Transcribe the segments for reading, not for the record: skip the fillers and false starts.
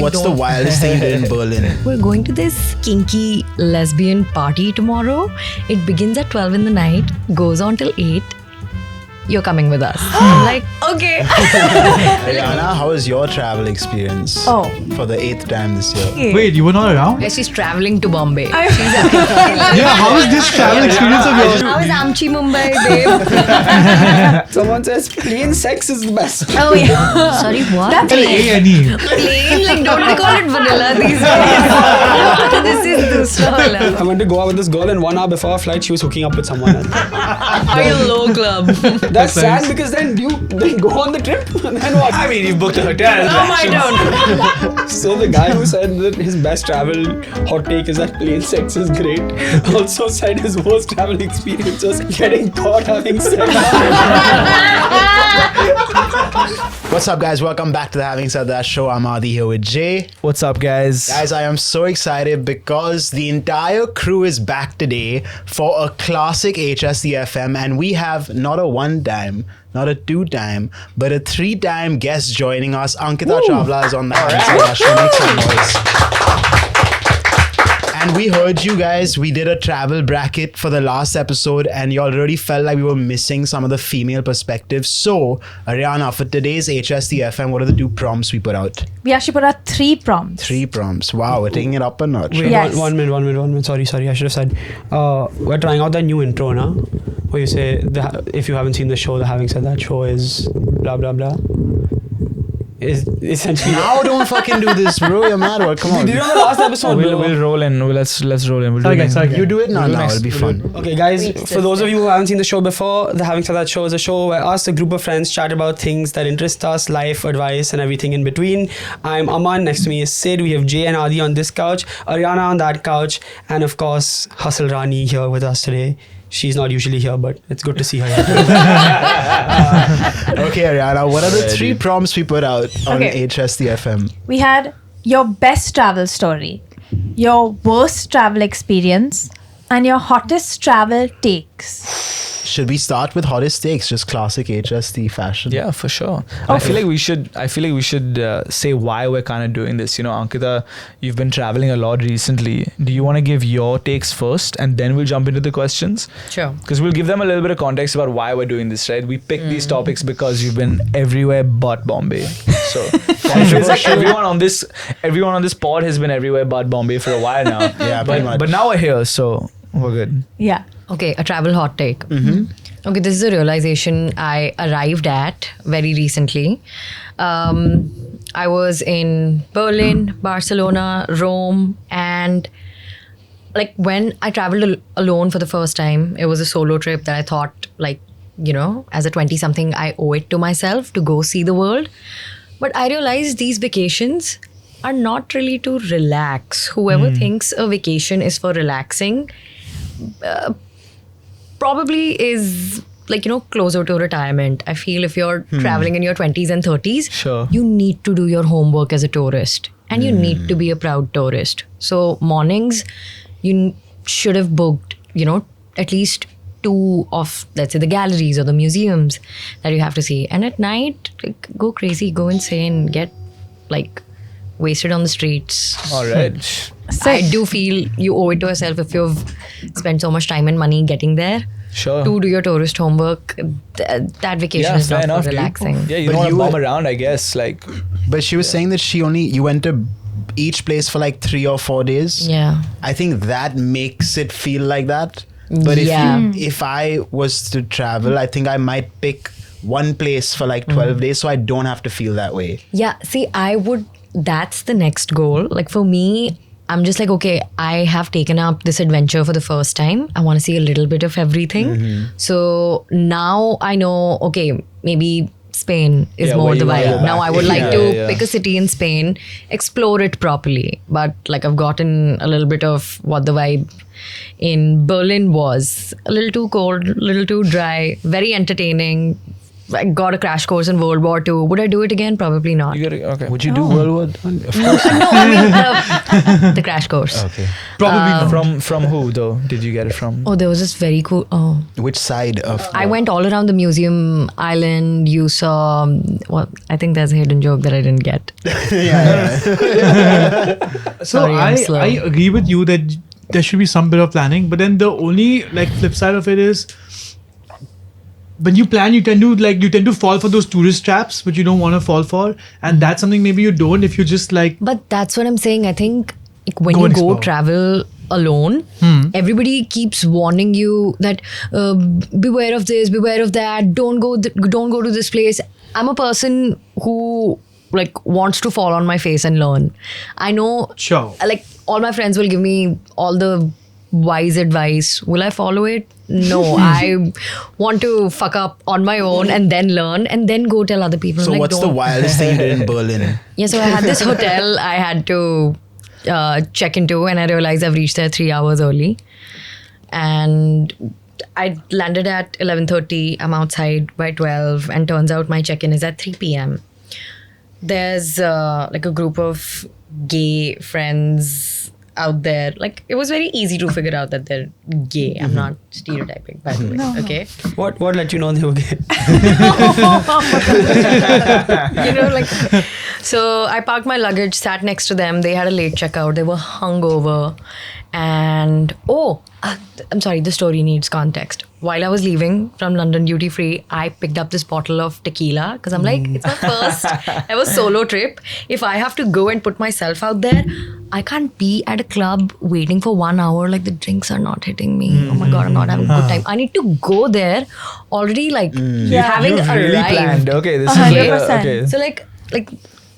like, what's the wildest thing you did in Berlin? We're going to this kinky lesbian party tomorrow. It begins at 12 in the night, goes on till 8. You're coming with us. I'm like, okay. Ariana, how was your travel experience for the 8th time this year? Wait, you were not around? Yeah, she's traveling to Bombay. Yeah, how was this travel experience of yours? How is Amchi, Mumbai, babe? Someone says plain sex is the best. Oh, yeah. Sorry, what? A&E. Plain, like, don't they call it vanilla these days? This is dusra. I went to go out with this girl, and 1 hour before our flight, she was hooking up with someone else. Are you low club? That's sad because then you go on the trip and then what? I mean, you booked a hotel. No, I don't. So the guy who said that his best travel hot take is that plain sex is great also said his worst travel experience was getting caught having sex. What's up, guys? Welcome back to the Having Said That show. I'm Adi here with Jay. What's up, guys? Guys, I am so excited because the entire crew is back today for a classic HSDFM, and we have not a 1-time, not a 2-time, but a 3-time guest joining us. Ankita Chawla is on the Having Said That show. Make some noise. And we heard you guys, we did a travel bracket for the last episode and you already felt like we were missing some of the female perspectives. So, Ariana, for today's HSDFM, what are the 2 prompts we put out? We actually put out 3 prompts. 3 prompts. Wow, we're taking it up a notch. Wait, Yes. one minute. Sorry. I should have said. We're trying out that new intro now. Where you say, if you haven't seen the show, the Having Said That show is blah, blah, blah. Is essentially. Now don't fucking do this, bro. You're mad. What? Come on. Did you know the last episode? We'll roll in. Let's roll in. We'll do it next. You do it now. It'll be fun. Okay, guys, for those of you who haven't seen the show before, the Having Said That show is a show where us, a group of friends, chat about things that interest us, life, advice, and everything in between. I'm Aman. Next to me is Sid. We have Jay and Adi on this couch, Ariana on that couch, and of course, Hustle Rani here with us today. She's not usually here, but it's good to see her here. Okay, Ariana, what are the 3 prompts we put out on HSDFM? We had your best travel story, your worst travel experience, and your hottest travel takes. Should we start with hottest takes? Just classic HSD fashion. Yeah, for sure. I feel like we should say why we're kind of doing this. You know, Ankita, you've been traveling a lot recently. Do you want to give your takes first, and then we'll jump into the questions? Sure. Because we'll give them a little bit of context about why we're doing this, right? We picked these topics because you've been everywhere but Bombay. So everyone on this pod has been everywhere but Bombay for a while now. Yeah, pretty much. But now we're here, so we're good. Yeah. Okay, a travel hot take. Okay, this is a realization I arrived at very recently. I was in Berlin, Barcelona, Rome, and like when I traveled alone for the first time, it was a solo trip that I thought, like, you know, as a 20-something, I owe it to myself to go see the world. But I realized these vacations are not really to relax. Whoever thinks a vacation is for relaxing probably is, like, you know, closer to retirement. I feel if you're traveling in your 20s and 30s, Sure. you need to do your homework as a tourist and you need to be a proud tourist. So mornings, you should have booked, you know, at least 2 of, let's say, the galleries or the museums that you have to see. And at night, like, go crazy, go insane, get like wasted on the streets. All right. So I do feel you owe it to yourself if you've spent so much time and money getting there Sure. to do your tourist homework. That vacation is fair not enough, for dude. relaxing. Yeah, you But don't want to you bum were- around, I guess. Like, But she was saying that you went to each place for like 3 or 4 days. Yeah. I think that makes it feel like that. But if I was to travel, I think I might pick one place for like 12 days so I don't have to feel that way. Yeah, see, that's the next goal. Like for me, I'm just like, okay, I have taken up this adventure for the first time. I want to see a little bit of everything. So now I know, okay, maybe Spain is more where the you wanna vibe. go back. Now I would like to Yeah. pick a city in Spain, explore it properly. But like I've gotten a little bit of what the vibe in Berlin was. A little too cold, a little too dry, very entertaining, I got a crash course in World War II. Would I do it again? Probably not. You gotta, okay. Would you do World War I? Of course. No, I mean the crash course. Okay. Probably not. From who though? Did you get it from? Oh, there was this very cool. Oh, Which side of? I went all around the museum island. You saw. Well, I think there's a hidden joke that I didn't get. So Sorry, I'm slow. I agree with you that there should be some bit of planning, but then the only like flip side of it is when you plan, you tend to fall for those tourist traps which you don't want to fall for, and that's something maybe you don't if you just like. But that's what I'm saying. I think like, when Go you and go explore. travel alone, everybody keeps warning you that beware of this, beware of that. Don't go to this place. I'm a person who like wants to fall on my face and learn. I know. Sure. Like all my friends will give me all the wise advice. Will I follow it? No. I want to fuck up on my own and then learn and then go tell other people. So like, what's the don't- wildest thing you did in Berlin? Yeah, so I had this hotel I had to check into, and I realized I've reached there 3 hours early. And I landed at 11:30. I'm outside by 12, and turns out my check-in is at 3 p.m. There's like a group of gay friends out there. Like it was very easy to figure out that they're gay. I'm not stereotyping, by the way. Okay. What let you know they were gay? So I parked my luggage, sat next to them. They had a late checkout. They were hungover. And I'm sorry, the story needs context. While I was leaving from London duty free, I picked up this bottle of tequila because I'm like, it's my first ever solo trip. If I have to go and put myself out there, I can't be at a club waiting for 1 hour. Like the drinks are not hitting me. Oh my God, I'm not having a good time. I need to go there already like having You've really arrived. planned. Okay, this is 100%. okay. So like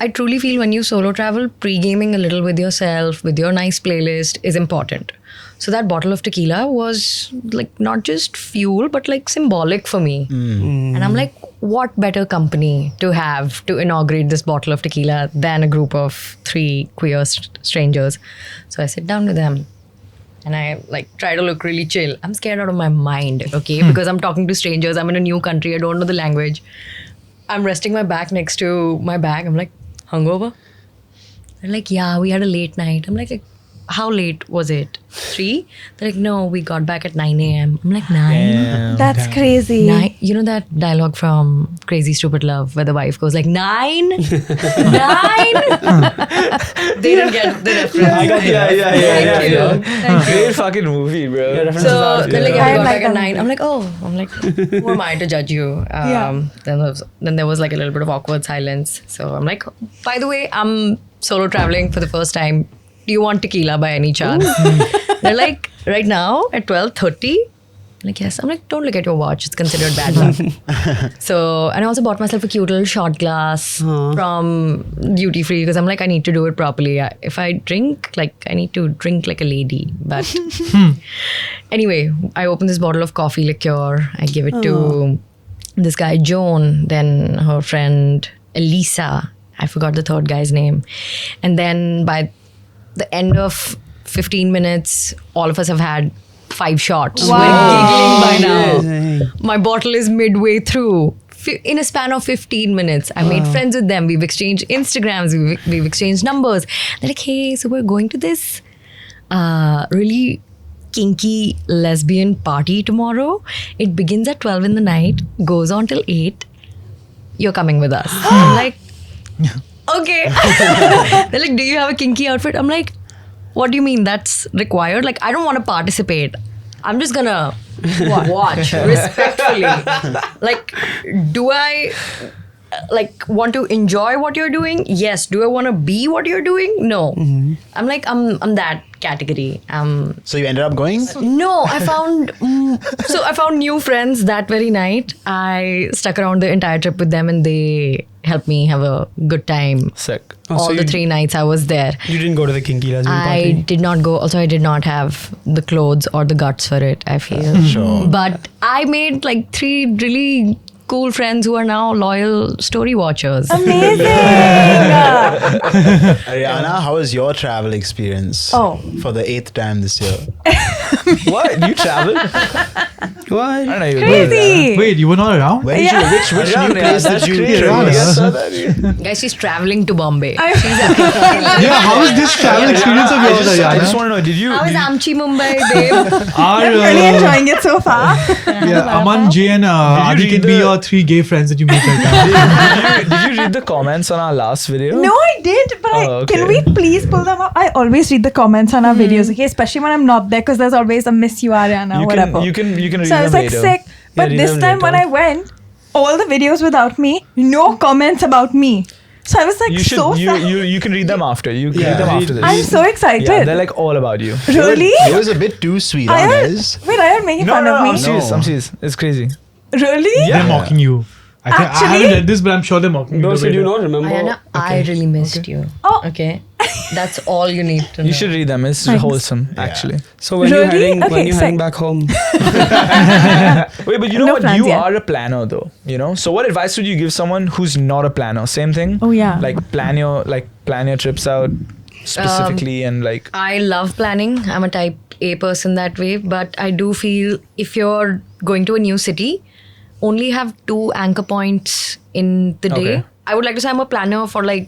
I truly feel when you solo travel, pre-gaming a little with yourself, with your nice playlist is important. So that bottle of tequila was like not just fuel, but like symbolic for me. And I'm like, what better company to have to inaugurate this bottle of tequila than a group of 3 queer strangers? So I sit down with them. And I like try to look really chill. I'm scared out of my mind, okay? Because I'm talking to strangers. I'm in a new country. I don't know the language. I'm resting my back next to my bag. I'm like, hungover? They're like, yeah, we had a late night. I'm like, how late was it? 3? They're like, no, we got back at 9 a.m. I'm like, 9? That's crazy. 9? You know that dialogue from Crazy Stupid Love where the wife goes like, 9? 9? They didn't get the reference. I got Thank you. Great fucking movie, bro. So they're like, yeah, I we got like back at that 9. I'm like, who am I to judge you? Then there was like a little bit of awkward silence. So I'm like, by the way, I'm solo traveling for the first time. Do you want tequila by any chance? They're like, right now at 12:30? I'm like, yes. I'm like, don't look at your watch. It's considered bad luck. So, and I also bought myself a cute little shot glass from duty free because I'm like, I need to do it properly. If I drink, like, I need to drink like a lady. But anyway, I open this bottle of coffee liqueur. I give it to this guy, Joan, then her friend, Elisa. I forgot the third guy's name. And then by the end of 15 minutes, all of us have had 5 shots. Wow. We're giggling by now. My bottle is midway through. In a span of 15 minutes, I made friends with them. We've exchanged Instagrams. We've exchanged numbers. They're like, hey, so we're going to this really kinky lesbian party tomorrow. It begins at 12 in the night, goes on till 8. You're coming with us. I'm like, okay. They're like, do you have a kinky outfit? I'm like, what do you mean that's required? Like, I don't want to participate. I'm just gonna watch respectfully. Like, do I like want to enjoy what you're doing? Yes. Do I want to be what you're doing? No. I'm like, I'm that category. So you ended up going? No, I found I found new friends that very night. I stuck around the entire trip with them, and they helped me have a good time. Sick. All the 3 nights I was there. You didn't go to the kinky lesbian I party? did not go. Also, I did not have the clothes or the guts for it, I feel. Sure. But I made like 3 really school friends who are now loyal story watchers. Amazing. Ariana, how was your travel experience? Oh. For the 8th time this year. What? You travel? What? I don't know. You Crazy. Wait, you were not around? Where did you, which new place did you crazy. travel? Yeah. Guys, she's traveling to Bombay. Yeah, how was this travel experience of yours, I just Ariana? want to know, did you... How is Amchi Mumbai, babe? I'm really enjoying it so far. Yeah, Aman, Jay and Adi read can be the- your 3 gay friends that you meet right now. did you read the comments on our last video? No, I did, but can we please pull them up? I always read the comments on our videos, okay? Especially when I'm not there, because there's always a Miss You Ariana, You whatever. can read So I was them like later. sick. But read this them time when I later. went, all the videos without me, no comments about me. So I was like You should so sad. you can read them after. You can Yeah, read them read- after this. I'm so excited. Yeah, they're like all about you. Really? It was a bit too sweet, huh, guys? Wait, are you making No, fun no, of me? I'm serious. No. I'm serious. It's crazy. Really? Yeah. They're mocking you. I Actually- haven't read this, but I'm sure they're mocking you. No, the so way do you they- not remember? Ayana, I really missed you. Oh. Okay. That's all you need to know. You should read them. It's Thanks. wholesome, actually. So when Really? you're heading, Okay, when you're heading sick. back home, Wait, but you know No what? plans You yet. are a planner, though. You know. So what advice would you give someone who's not a planner? Same thing. Oh, yeah. Like plan your trips out specifically and like. I love planning. I'm a type A person that way, but I do feel if you're going to a new city, only have 2 anchor points in the day. Okay. I would like to say I'm a planner for like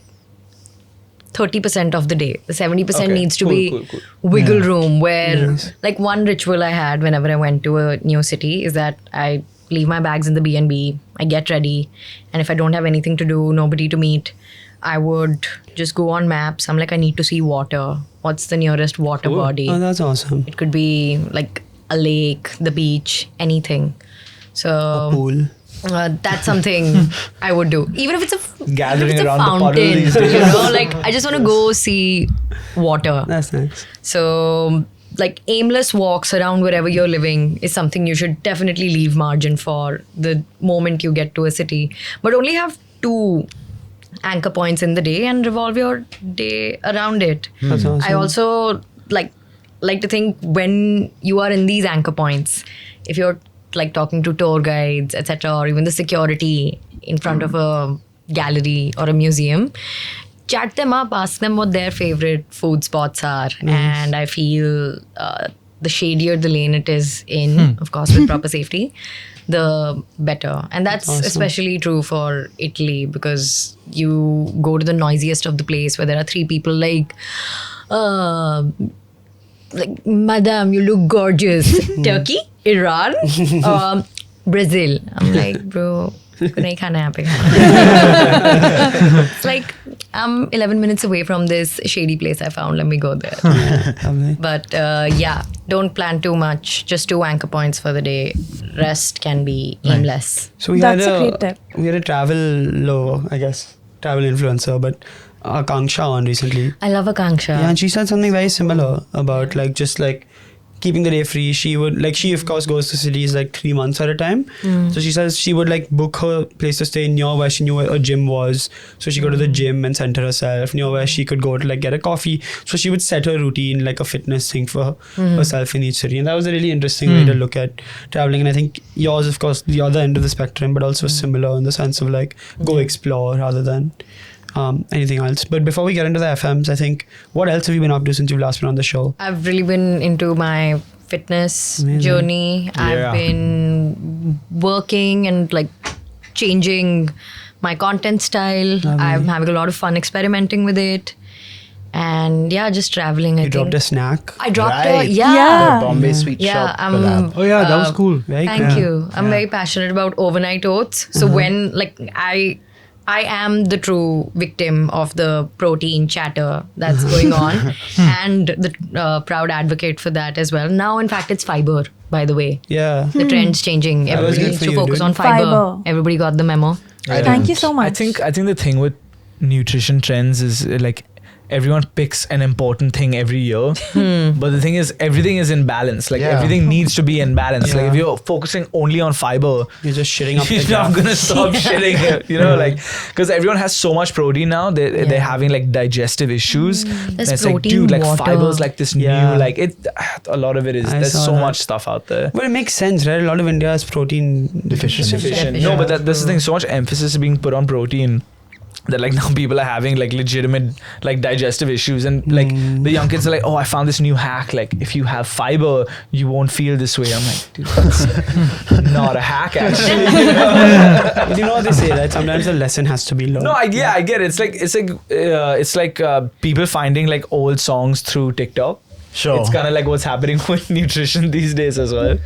30% of the day. The 70% Okay. needs to Cool, be cool, cool. wiggle room where like one ritual I had whenever I went to a new city is that I leave my bags in the B&B, I get ready, and if I don't have anything to do, nobody to meet, I would just go on maps. I'm like, I need to see water. What's the nearest water body? oh, that's awesome. It could be like a lake, the beach, anything. So Pool. that's something I would do. Even if it's Gathering if it's a around the puddle fountain, these days. you know, like I just want to go see water. That's nice. So like aimless walks around wherever you're living is something you should definitely leave margin for the moment you get to a city. But only have 2 anchor points in the day and revolve your day around it. That's awesome. I also like to think when you are in these anchor points, if you're like talking to tour guides, etc., or even the security in front of a gallery or a museum, chat them up, ask them what their favorite food spots are, and I feel the shadier the lane it is in, of course, with proper safety, the better. And that's Awesome. especially true for Italy because you go to the noisiest of the place where there are 3 people like, Madam, you look gorgeous. Turkey, Iran, Brazil. I'm like, bro, nahi khana yahan pe khana. It's like, I'm 11 minutes away from this shady place I found. Let me go there. Lovely. But yeah, don't plan too much. Just 2 anchor points for the day. Rest can be aimless. So we That's had a great tip. We had a travel influencer, but Akanksha on recently. I love Akanksha. Yeah, and she said something very similar about like just like keeping the day free. She would like she of course goes to cities like 3 months at a time. So she says she would like book her place to stay near where she knew where a gym was. So she go to the gym and center herself near where she could go to like get a coffee. So she would set her routine like a fitness thing for herself in each city. And that was a really interesting way to look at traveling. And I think yours, of course, the other end of the spectrum, but also similar in the sense of like go explore rather than anything else. But before we get into the FMs, I think what else have you been up to since you've last been on the show? I've really been into my fitness Amazing. journey. Yeah. I've been working and like changing my content style. I'm having a lot of fun experimenting with it. And yeah, just traveling. I You dropped think. a snack. I dropped Right. Yeah. The Bombay Sweet Yeah, Shop I'm- collab. Oh yeah, that was cool. Very Thank cool. you. I'm very passionate about overnight oats. So when like I am the true victim of the protein chatter that's going on and the proud advocate for that as well. Now, in fact, it's fiber, by the way. Yeah. The trend's changing. Everybody good needs for to you, focus dude. on fiber. Fiber. Everybody got the memo. I Thank you didn't. so much. I think the thing with nutrition trends is like everyone picks an important thing every year. But the thing is, everything is in balance. Like Yeah. everything needs to be in balance. Like Yeah. if you're focusing only on fiber, You're just shitting up the you're not graph. gonna stop shitting. You know, like because everyone has so much protein now, they're having like digestive issues. And There's it's like, protein, dude, like water. fibers, like this Yeah. new, like it. A lot of it is. I There's saw so that. much stuff out there. But it makes sense, right? A lot of India is protein Deficient. Deficient. Yeah. No, but that's the thing. So much emphasis is being put on protein that like now people are having like legitimate like digestive issues, and like the young kids are like, oh, I found this new hack. Like if you have fiber, you won't feel this way. I'm like, dude, that's not a hack actually. But you know what they say, right? Sometimes the lesson has to be learned. No, I get it. It's like people finding like old songs through TikTok. Sure. It's kind of like what's happening with nutrition these days as well.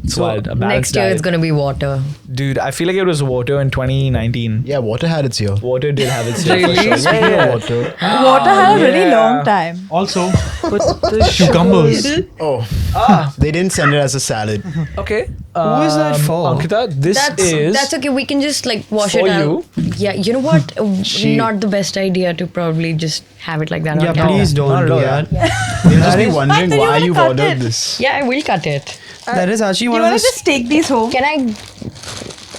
It's wild. A balanced Next year diet. it's gonna be water. Dude, I feel like it was water in 2019. Yeah, water had its year. Water did have its year. Really? for sure. Speaking Yeah. of water. Water had a really yeah. long time. Also, But the cucumbers. Oh, Ah, they didn't send it as a salad. okay. Who is that for? Ankita, this is That's okay. We can just like wash for it out. you. Yeah, you know what? She- Not the best idea to probably just have it like that. Yeah, on camera. please don't Not at do all, that. They'll just be wondering I thought you why were you've gonna cut ordered it. this. Yeah, I will cut it. That is actually You one want of to just take these home? Can I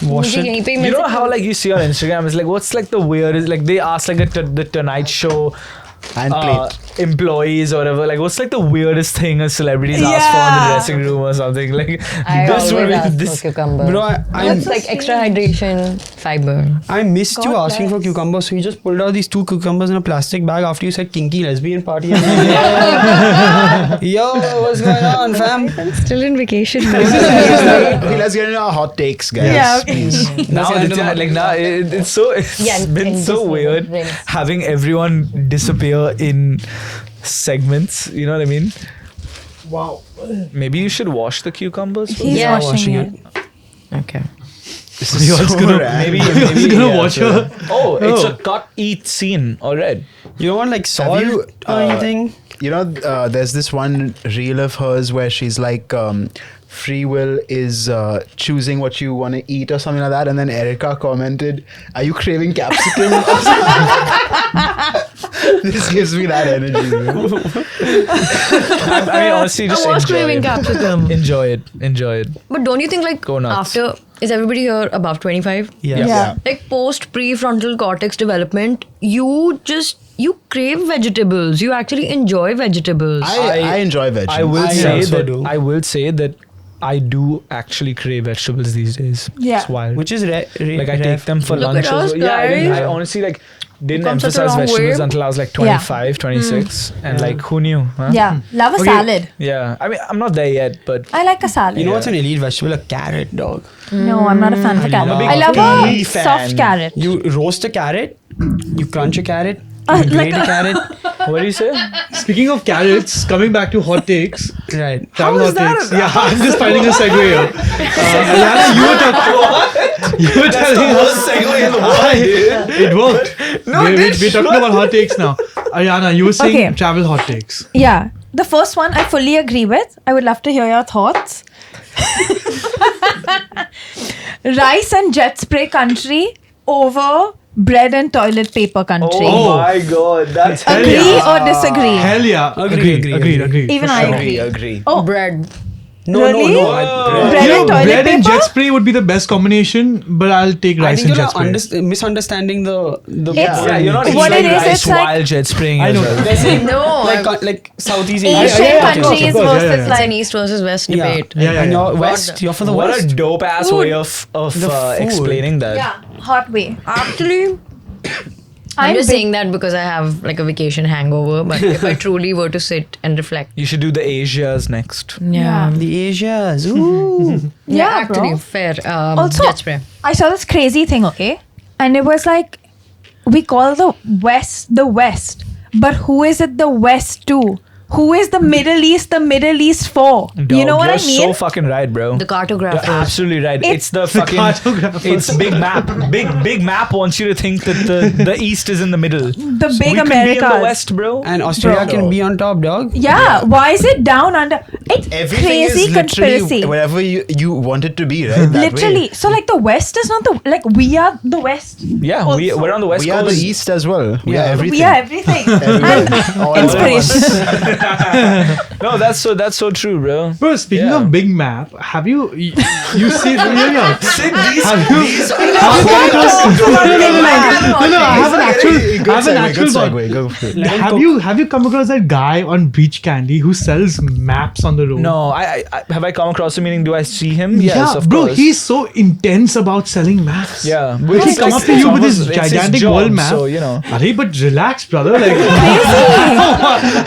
wash मुझे it. यहीं पे ही You mill know सकता how है? like you see on Instagram is like what's like the weirdest like they ask like the Tonight Show And plate. employees or whatever like what's like the weirdest thing a celebrities ask for in the Yeah. dressing room or something like I this would always be ask for this cucumber. Bro, It's like extra hydration, fiber. I missed you God asking for bless. cucumbers, so you just pulled out these 2 cucumbers in a plastic bag after you said kinky lesbian party. I'm like, yo, what's going on, fam? I'm still in vacation. Okay, let's get into our hot takes, guys. Yeah, okay. Please. now the end of the like now it's so it's Yeah, been and so Disney, weird rinse. having everyone disappear in segments, you know what I mean? Wow. Maybe you should wash the cucumbers first. He's Yeah. washing Washing it. Okay. This is You're so gonna- random. Maybe gonna yeah, watch so- her. Oh, it's Oh. a cut eat scene already. You don't want like salt you, or anything? You know, there's this one reel of hers where she's like, free will is choosing what you want to eat or something like that. And then Erica commented, are you craving capsicum? This gives me that energy. Bro. I mean, honestly, just I was enjoy craving it. capsicum. Enjoy it. Enjoy it. But don't you think like Go nuts. after is everybody here above 25? Yeah. Like post prefrontal cortex development, you crave vegetables. You actually enjoy vegetables. I enjoy veggies. I will I say also that do. I will say that I do actually crave vegetables these days. Yeah. It's wild. Which is like I take them for Look lunch at as us, well. Yeah, I guys. honestly like didn't come such a emphasize long vegetables way. until I was like 25, 26 and like who knew? Huh? Yeah. Love a Okay. salad. Yeah. I mean, I'm not there yet, but I like a salad. You know what's an elite vegetable? A carrot, dog. No, I'm not a fan of carrot. love I love a tea fan. soft carrot. You roast a carrot, you crunch a carrot, Uh, you like grate a carrot. what do you say? Speaking of carrots, coming back to hot takes. Right. Travel is hot that takes. a- Yeah, I'm just finding a segue here. Alana, you were telling us. It worked. We're talking about hot takes now. Ariana, you were saying Okay. travel hot takes. Yeah. The first one I fully agree with. I would love to hear your thoughts. Rice and jet spray country over bread and toilet paper country. Oh my god, that's Agree or disagree? Hell yeah. Agreed. Even I agree. agree. Oh, Bread. No, Really? no, no. Bread You know, and toilet bread and paper? jet spray would be the best combination, but I'll take I rice think and you're jet spray. misunderstanding the It's- Yeah, you're not What eating it is, rice it's like- while jet spraying. I as know. well. They're saying No, like Southeast Asia. Asian yeah, of course, countries of course, versus yeah. It's an like East versus West Yeah. debate. Yeah, And yeah. you're West. You're for the What West. a dope ass Food. way of The food. explaining that. yeah, hot way. Actually, I'm just saying that because I have like a vacation hangover. But if I truly were to sit and reflect, You should do the Asias next. yeah, The Asias. Ooh. Yeah, actually bro. fair. Also, Jet spray. I saw this crazy thing, okay? And it was like, we call the West, but who is it the West to? Who is the Middle East for? You know what I You're mean? so fucking right, bro. The cartographers. You're absolutely right. It's the fucking. cartographers. It's big map. Big map wants you to think that the East is in the middle. the We big can be in America. the West, bro. And Australia Bro. can be on top, dog. Yeah, why is it down under? right? Everything Crazy is literally conspiracy. whatever you want it to be, right? That Literally. way. So like the West is not the like we are the West. Yeah, Also. we're on the west We are the coast. East as well. We are Yeah. everything. We are everything. Everywhere. All at Inspiration. once. No, that's so true, bro. Bro, speaking Yeah. of big map, have you see? Yeah. Sid, No, I have an actual. Good I have an segue, actual good one. segue. Go for it. Have you come across that guy on Beach Candy who sells maps on the road? No, I have I come across him. Meaning, do I see him? Yes, yeah, of bro, course. he's so intense about selling maps. Yeah, But he it's come like- up to you with it's his almost- it's gigantic job, world map. So you know, Arey, but relax, brother. Like,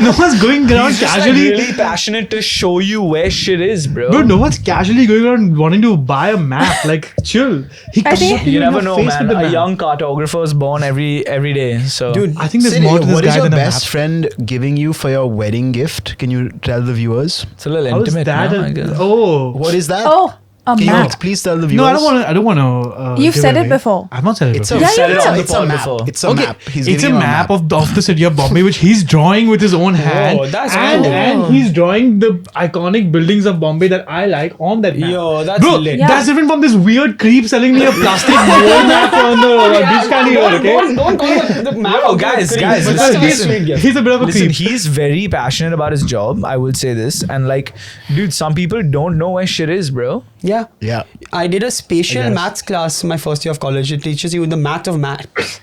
no one's going around he's just like casually. really passionate to show you where shit is, bro. Bro, no one's casually going around wanting to buy a map. Like, chill. He I comes think- up to You in never your know, face man. with the A map. young cartographer is born every day. So, Dude, I think there's Sid, more to this what is guy your than a best map. friend giving you for your wedding gift? Can you tell the viewers? it's a little How is intimate. that? No, I guess. Oh. What is that? Oh, a Can you map. please tell the viewers? No, I don't want to. You've said it before. I've not said it It's before. a, Yeah, said it on the it's a pod map. before. It's a map. He's It's a giving you map of the city of Bombay, which he's drawing with his own hand. that's and, cool. and he's drawing the iconic buildings of Bombay that I like on that map. Yo, that's Bro, lit. Yeah. that's different from this weird creep selling me a plastic world map on the beach candy road, okay? Don't call the map. Yo, out guys, there. guys, But listen, still, listen. sweet gift. He's a bit of a Listen, creep. he's very passionate about his job. I would say this, and like, dude, some people don't know where shit is, bro. Yeah. Yeah. I did a spatial guess. maths class my first year of college. It teaches you the math of maths.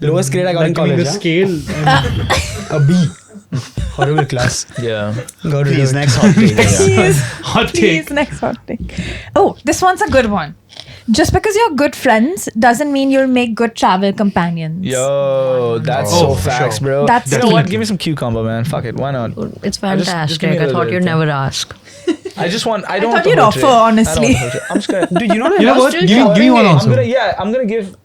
Lowest grade I got in Like, giving college. the Yeah? scale. A B. Horrible class. Yeah. Got rid Please, of it. next hot take. Yeah. Please, Hot please, take. next hot take. Oh, this one's a good one. Just because you're good friends doesn't mean you'll make good travel companions. Yo, that's Oh, so for facts, sure. bro. That's you know what? deep. Give me some cucumber, man. Fuck it. Why not? It's just give me fantastic. a I little thought bit you'd of never ask. I just want. I don't thought want the you'd whole offer, tray. I don't want honestly. the whole tray. I'm just gonna. Dude, you know what I You know love? what? Give me one also. I'm gonna give.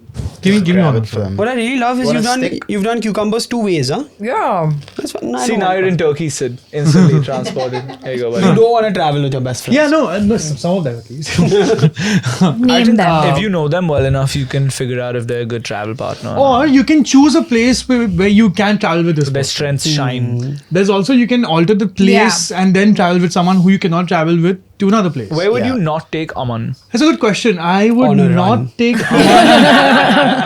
Give me one Grab it also. for them. What I really love is Want you've a done stick? you've done cucumbers two ways, huh? Yeah. That's fine. No, I See, don't now want you're in Turkey, Sid. Instantly transported. Here you go, buddy. You don't want to travel with your best friends. Yeah, no, some of them at least. Name them. If you know them well enough, you can figure out if they're a good travel partner. Or you can choose a place where you can travel with this their person. strengths shine. There's also you can alter the place and then travel with someone who you cannot travel with to another place. Where would Yeah. you not take Aman? That's a good question. I would On a not run. take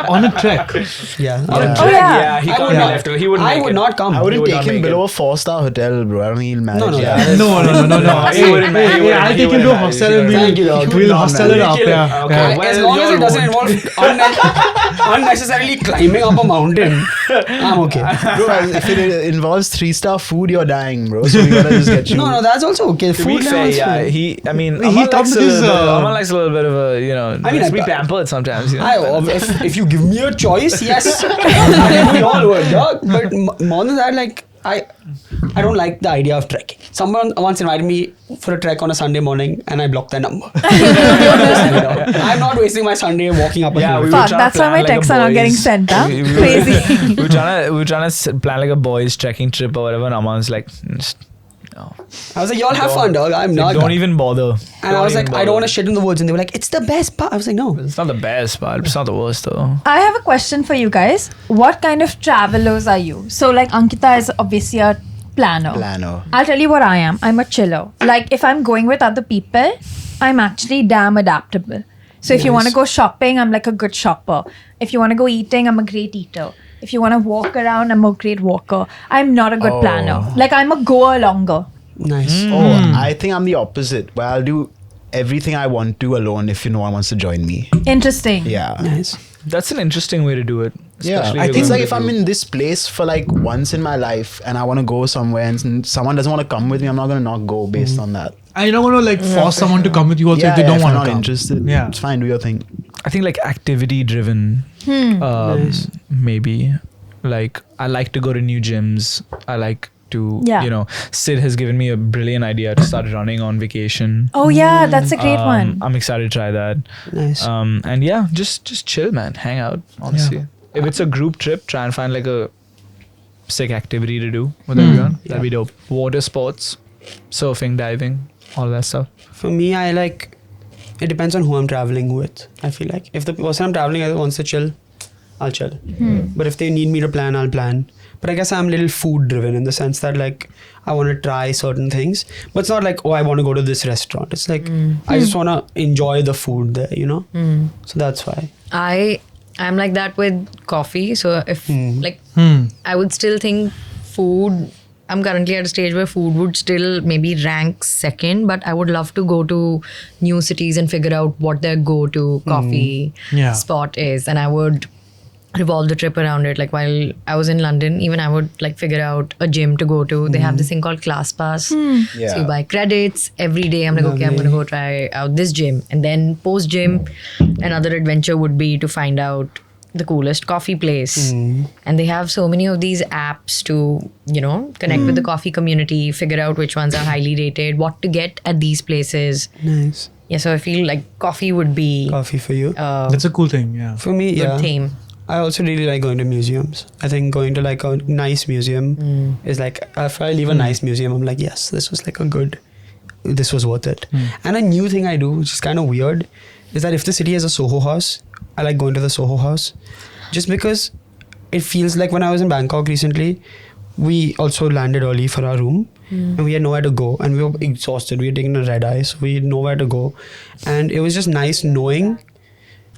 on a trek. Yeah. Oh, yeah. He I can't would be not- left. He wouldn't I make would it. not come. I wouldn't would take not him make below it. a 4-star hotel, bro. I don't think he'll manage. No, Yeah. that is- No. He Hey, wouldn't hey, manage. hey, I'll take him to a hostel and Thank you, dog. we'll hostel it up. Kill it. Yeah. Okay. Yeah. Well, as long as y'all it doesn't won't. involve unnecessarily climbing up a mountain, I'm okay. Bro, if it involves 3-star food, you're dying, bro. So we gotta just get you. No, that's also okay. To be Food fair, levels, yeah, fine. he He comes with his, Aman likes a little bit of a, you know, I mean, likes to be I- pampered sometimes. You know? if you give me a choice, yes, we all would, dog. But more than that, like I don't like the idea of trekking. Someone once invited me for a trek on a Sunday morning, and I blocked their number. I'm not wasting my Sunday walking up a Yeah, hill. we were Fuck, trying to that's why plan my like a texts are not getting boys- sent, huh? we- we- Crazy. we were trying to plan like a boys trekking trip or whatever, and Aman's like, just, no. I was like, y'all have fun, dog. I'm not. Don't even bother. And I was like, I don't want to shit in the woods. And they were like, it's the best part. I was like, no. It's not the best, but it's not the worst though. I have a question for you guys. What kind of travelers are you? So, like, Ankita is obviously a planner. I'll tell you what I am. I'm a chiller. Like, if I'm going with other people, I'm actually damn adaptable. So, if you want to go shopping, I'm like a good shopper. If you want to go eating, I'm a great eater. If you want to walk around, I'm a great walker. I'm not a good planner. Like, I'm a go-alonger. Nice. Oh, I think I'm the opposite. Where I'll do everything I want to alone if no one wants to join me. Interesting. Yeah. Nice. That's an interesting way to do it. Yeah, especially I if think it's you're like if going I'm with a in this place for like once in my life and I want to go somewhere and someone doesn't want to come with me, I'm not going to not go based on that. And you don't want to like force someone to come with you also if they yeah, don't if want I'm to not come. interested. Yeah. It's fine, do your thing. I think like activity driven. Nice. Maybe like I like to go to new gyms. I like to, Yeah. you know, Sid has given me a brilliant idea to start running on vacation. Oh, yeah, that's a great one. I'm excited to try that. Nice. And yeah, just chill, man. Hang out, honestly. If it's a group trip, try and find like a sick activity to do with everyone. That'd be dope. Water sports, surfing, diving, all that stuff. For me, I like. It depends on who I'm traveling with. I feel like if the person I'm traveling with wants to chill, I'll chill. But if they need me to plan, I'll plan. But I guess I'm a little food driven in the sense that like I want to try certain things, but it's not like, oh, I want to go to this restaurant. It's like I just want to enjoy the food there, you know. So that's why. I'm like that with coffee. So if like I would still think food. I'm currently at a stage where food would still maybe rank second, but I would love to go to new cities and figure out what their go-to coffee spot is, and I would revolve the trip around it. Like while I was in London, even I would like figure out a gym to go to. They have this thing called Class Pass. So you buy credits every day. I'm like, okay, I'm gonna go try out this gym, and then post gym, another adventure would be to find out the coolest coffee place. And they have so many of these apps to, you know, connect with the coffee community, figure out which ones are highly rated, what to get at these places. Nice. Yeah, so I feel like coffee would be Coffee for you. That's a cool thing. Yeah. For me, good theme. I also really like going to museums. I think going to like a nice museum is like, if I leave a nice museum, I'm like, yes, this was like this was worth it. And a new thing I do, which is kind of weird, is that if the city has a Soho house, I like going to the Soho house just because it feels like when I was in Bangkok recently, we also landed early for our room and we had nowhere to go and we were exhausted. We had taken a red eye, so we had nowhere to go. And it was just nice knowing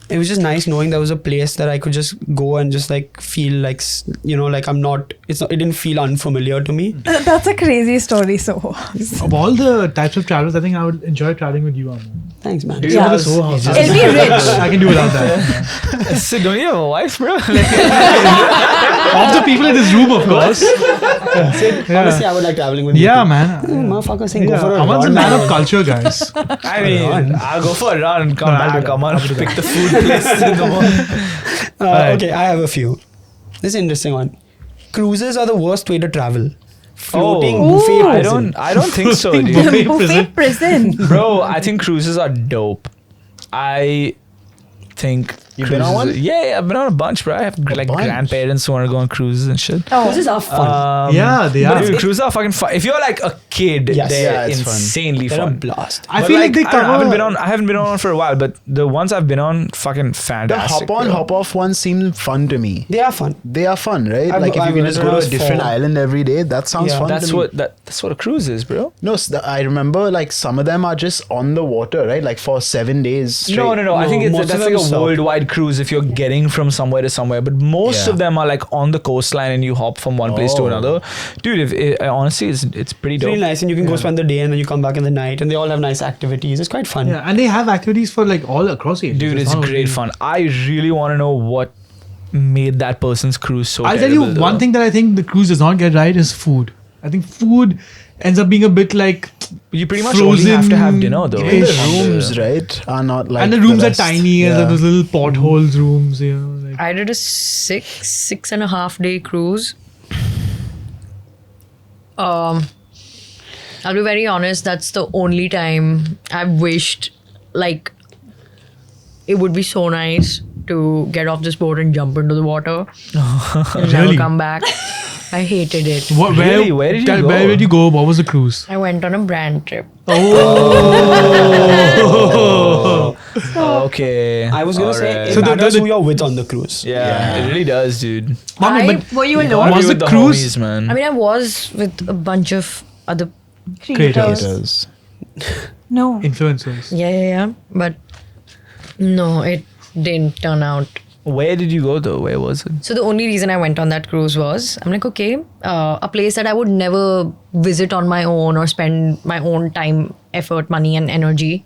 there was a place that I could just go and just like feel like, you know, like it didn't feel unfamiliar to me. That's a crazy story, so. Of all the types of travelers, I think I would enjoy traveling with you, Aman. Thanks, man. You go to the Soho house. It'll be rich. I can do without that. So don't you have a wife, bro? Of the people in this room, of course. Honestly, I would like traveling with you. Yeah, too. man. Motherfucker saying go for a Aman's a run. man of culture, guys. I mean, I'll go for a run, come back, come on, pick the food place in the morning. Okay, I have a few. This is an interesting one. Cruises are the worst way to travel. Floating buffet prison. I don't think so, dude. Buffet prison. Bro, I think cruises are dope. I think You've been on one? Yeah, I've been on a bunch, bro. I have like bunch? grandparents who want to go on cruises and shit. Cruises are fun. Yeah, they are. Dude, cruises are fucking fun. If you're like a kid, Yes. they're Yeah, it's fun. insanely They're a fun. blast. I But feel like they I don't know, cover. I haven't been on one for a while, but the ones I've been on, fucking The fantastic. hop on, bro. hop off ones seem fun to me. They are fun. They are fun, right? I've- Like if you I've can just been go to a around different for- island every day, that sounds Yeah. fun That's to me. that's what a cruise is, bro. No, I remember like some of them are just on the water, right? Like for 7 days straight. No. I think most that's of like them a stop. worldwide cruise if you're getting from somewhere to somewhere. But most Yeah. of them are like on the coastline and you hop from one place to Oh. another. Dude, honestly, it's pretty It's dope. really nice, and you can go spend the day and then you come back in the night, and they all have nice activities. It's quite fun. Yeah, and they have activities for like all across Asia. Dude, it's not great only- fun. I really want to know what made that person's cruise so I'll tell you terrible, one though. thing that I think the cruise does not get right is food. I think food ends up being a bit like You pretty much only have to have dinner, though. Even the Ish. rooms, right, are not like and the rooms are best. tiny and Yeah. there's those little potholes rooms, you know. Like, I did a 6.5 day cruise. I'll be very honest, that's the only time I've wished like it would be so nice to get off this boat and jump into the water and never Really? come back. I hated it. what, Really? Where did you go? Where did you go? What was the cruise? I went on a brand trip. Okay. I was gonna say Alright. it So the- matters the- who you're with on the cruise. Yeah, it really does, dude. Mommy, but Were you Gotta alone? Was be the with the cruise- homies, man. I mean, I was with a bunch of other, Creators. Creators. No. influencers. yeah. But no, it didn't turn out. Where did you go though? Where was it? So the only reason I went on that cruise was I'm like, okay, a place that I would never visit on my own or spend my own time, effort, money, and energy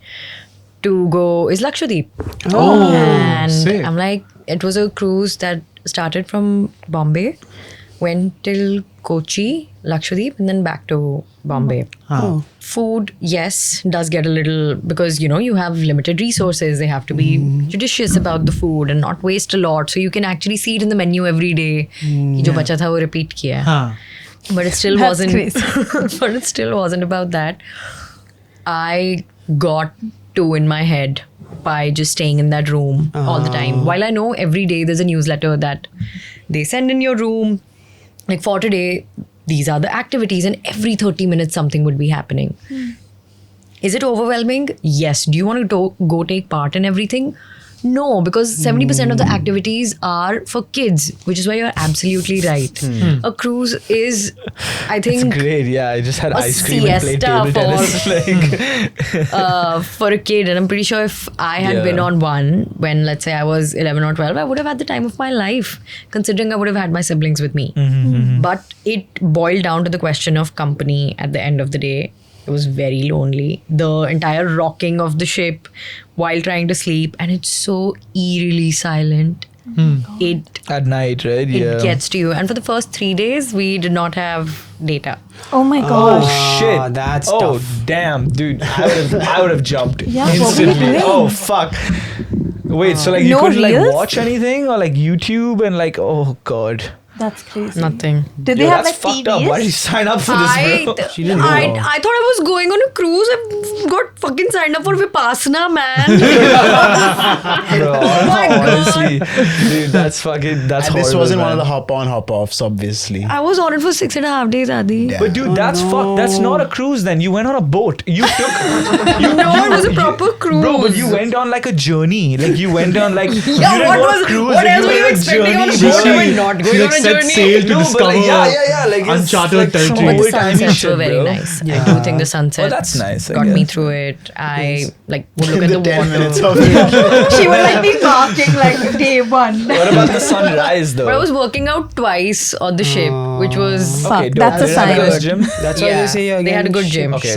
to go is Lakshadweep. Oh, And sick. I'm like, it was a cruise that started from Bombay, went till Kochi, Lakshadweep, and then back to Bombay. Huh. Food, yes, does get a little because you have limited resources. They have to be judicious about the food and not waste a lot. So you can actually see it in the menu every day. कि जो बचा था वो repeat किया. Huh. But it still That's wasn't. crazy. But it still wasn't about that. I got two in my head by just staying in that room all the time. While I know every day there's a newsletter that they send in your room. Like for today, these are the activities, and every 30 minutes something would be happening. Is it overwhelming? Yes. Do you want to go take part in everything? No, because 70% of the activities are for kids, which is why you're absolutely right. A cruise is, I It's think, great. Yeah, I just had a ice cream and played siesta table tennis. Like, for a kid. And I'm pretty sure if I had Yeah. been on one when, let's say, I was 11 or 12, I would have had the time of my life, considering I would have had my siblings with me. But it boiled down to the question of company at the end of the day. It was very lonely. The entire rocking of the ship while trying to sleep, and it's so eerily silent. It at night, right? Yeah. it gets to you. And for the first 3 days, we did not have data. Oh my Oh gosh. shit! that's oh tough. damn, dude! I would have jumped Yeah, what were you instantly. doing? Oh fuck! Wait, so like you No couldn't like reels? watch anything or like YouTube and like oh god. That's crazy. Nothing. Did they Yo, have that's like fucked up. Why did you TVs? sign up for this, bro? She didn't know. I thought I was going on a cruise. I got fucking signed up for Vipassana, man. Bro, my God. honestly, dude, that's And horrible. this wasn't one of the man. hop on, hop offs, obviously. I was on it for 6.5 days, Adi. Yeah. But dude, that's fucked. That's not a cruise. Then you went on a boat. You took. No, it was a proper cruise. Bro, but you went on like a journey. Like you went on like. Yeah, you didn't what go on was- a cruise, what like, else were went you on a expecting on a journey, boat? bro. Am I not going She on like a set journey? sail to No, but discover like, yeah, like it's uncharted like some territory. But the old timey sunsets shit, were very bro. nice. I Yeah. do think the sunsets that's nice, I got me guess. through it. I like would look In at the the 10 water. minutes of it. She would like be marking like day one. What about the sunrise though? But I was working out twice on the ship, which was Fuck, dope. that's a Did it have sign. nice gym? That's why yeah. they say you're They had a again good gym. Okay.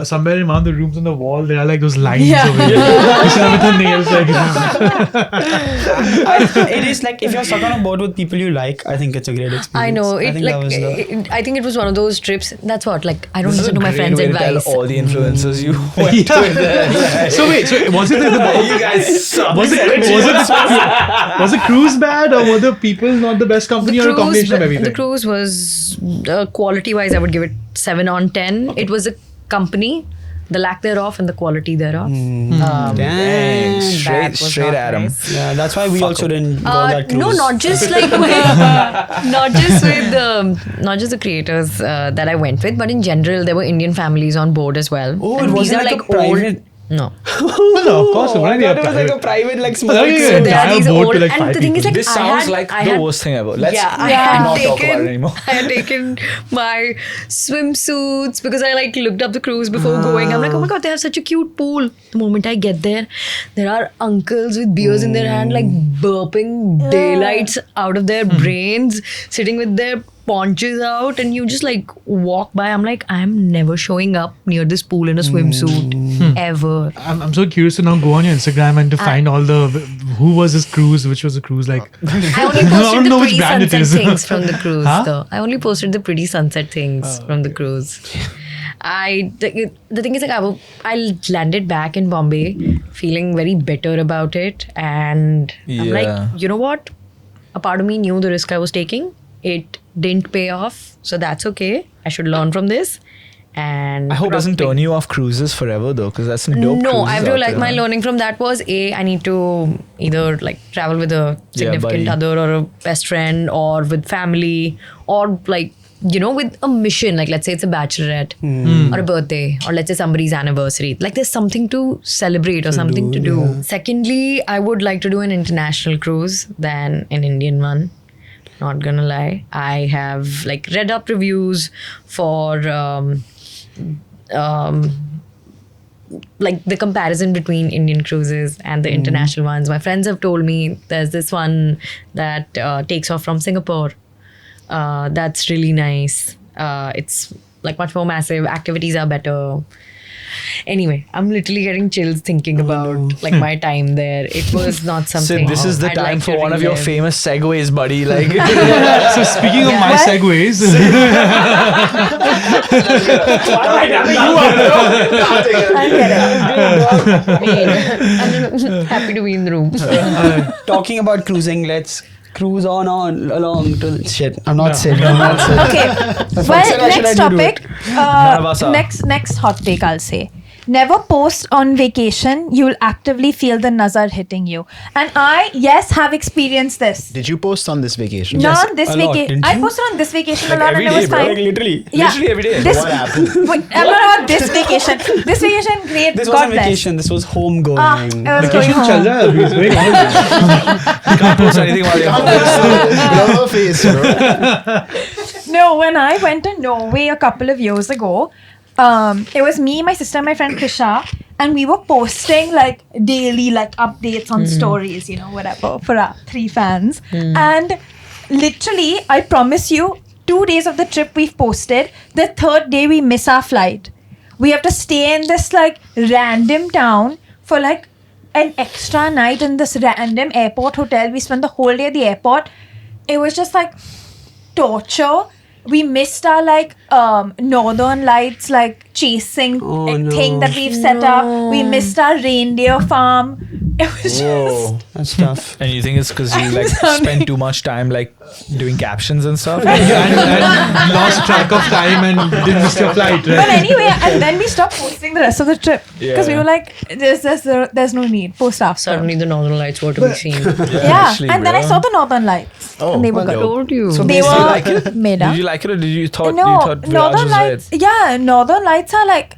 Somewhere in one of the rooms on the wall, there are like those lines Yeah. over here. You should have with the nails like. It is like if you're stuck on a boat with people you like, I think it's a great experience. I know I it. think Like that was the- I think it was one of those trips. That's what. Like I don't This is listen a to my great friends' way to tell advice. all the influencers you went with. So wait, so was it like You guys suck. was the cruise bad or were the people not the best company or a combination of everything? The cruise was quality-wise, I would give it 7 on 10. It was a company, the lack thereof, and the quality thereof. Dang. Dang, that was straight not at him. nice. Yeah, that's why we also didn't go on that cruise. No, not just like not just the creators that I went with, but in general, there were Indian families on board as well. Oh, And it these wasn't are like a private. No. No, of course. I Why thought it was like a private, like small. So there So there are entire these boat old, to like and 5 the thing is people. like This sounds like the worst thing ever. Let's I had not talk about it taken, anymore. I had taken my swimsuits because I like looked up the cruise before going. I'm like, oh my god, they have such a cute pool. The moment I get there, there are uncles with beers in their hand, like burping daylights out of their brains, sitting with their paunches out, and you just like walk by. I'm like, I'm never showing up near this pool in a swimsuit ever. I'm so curious to now go on your Instagram and to find all the who was this cruise, which was the cruise like. I only I don't posted know the which pretty brand it sunset is. things from the cruise, Huh? though. I only posted the pretty sunset things from the cruise. The thing is, like, I landed back in Bombay feeling very bitter about it, and I'm Yeah. like, you know what? A part of me knew the risk I was taking. It didn't pay off, so that's okay. I should learn from this. And I hope it doesn't turn you off cruises forever though, because that's some dope. No, cruises I've out realized there. my learning from that was I need to either like travel with a significant buddy. other or a best friend or with family or like, you know, with a mission. Like let's say it's a bachelorette or a birthday or let's say somebody's anniversary. Like there's something to celebrate or something to do. Secondly, I would like to do an international cruise than an Indian one. Not gonna lie. I have like read up reviews for like the comparison between Indian cruises and the international ones. My friends have told me there's this one that takes off from Singapore. That's really nice. It's like much more massive. Activities are better. Anyway, I'm literally getting chills thinking about like my time there. It was not something. Sid, this is the I'd time like for to one of your relive. famous segues, buddy. Like, So speaking of my What? segues, I'm happy to be in the room. Talking about cruising, let's cruise on along to shit. I'm not Sid. I'm not Sid. Okay. Said Well, I should next do it. topic. None of us are. Next hot take, I'll say. never post on vacation. You'll actively feel the nazar hitting you. And I, yes, have experienced this. Did you post on this vacation? Not on this a lot, vacation. didn't I you? posted on this vacation Like a lot every and it day, was bro. fine. Like literally. Yeah. Literally every day. This, What happened? Wait, I'm not about this vacation. This vacation, great. This God wasn't bless. vacation. This was home going. I was going Vacation chal home. raha hai abhi, it's going on. Can't post anything while you're home. Blur face, bro. No, when I went to Norway a couple of years ago, it was me, my sister, and my friend Krisha, and we were posting like daily like updates on stories, you know, whatever, for our 3 fans. And literally, I promise you, 2 days of the trip we've posted. The 3rd day we miss our flight. We have to stay in this like random town for like an extra night in this random airport hotel. We spent the whole day at the airport. It was just like torture. We missed our like northern lights like chasing thing that we've set up. We missed our reindeer farm. It was Whoa. That's tough. And you think it's because you like sorry. spend too much time like doing captions and stuff? and lost track of time and didn't miss your flight, But right? anyway, and then we stopped posting the rest of the trip because we Yeah. were like, there's no need. Post after. Suddenly the northern lights were to be seen. Yeah, actually, and then I bro. saw the northern lights, Oh, and they were well, good. Told you. So They Did you were like it? made up. Did you like it or did you thought No, you thought Viraj northern was lights. right? Yeah, northern lights are like,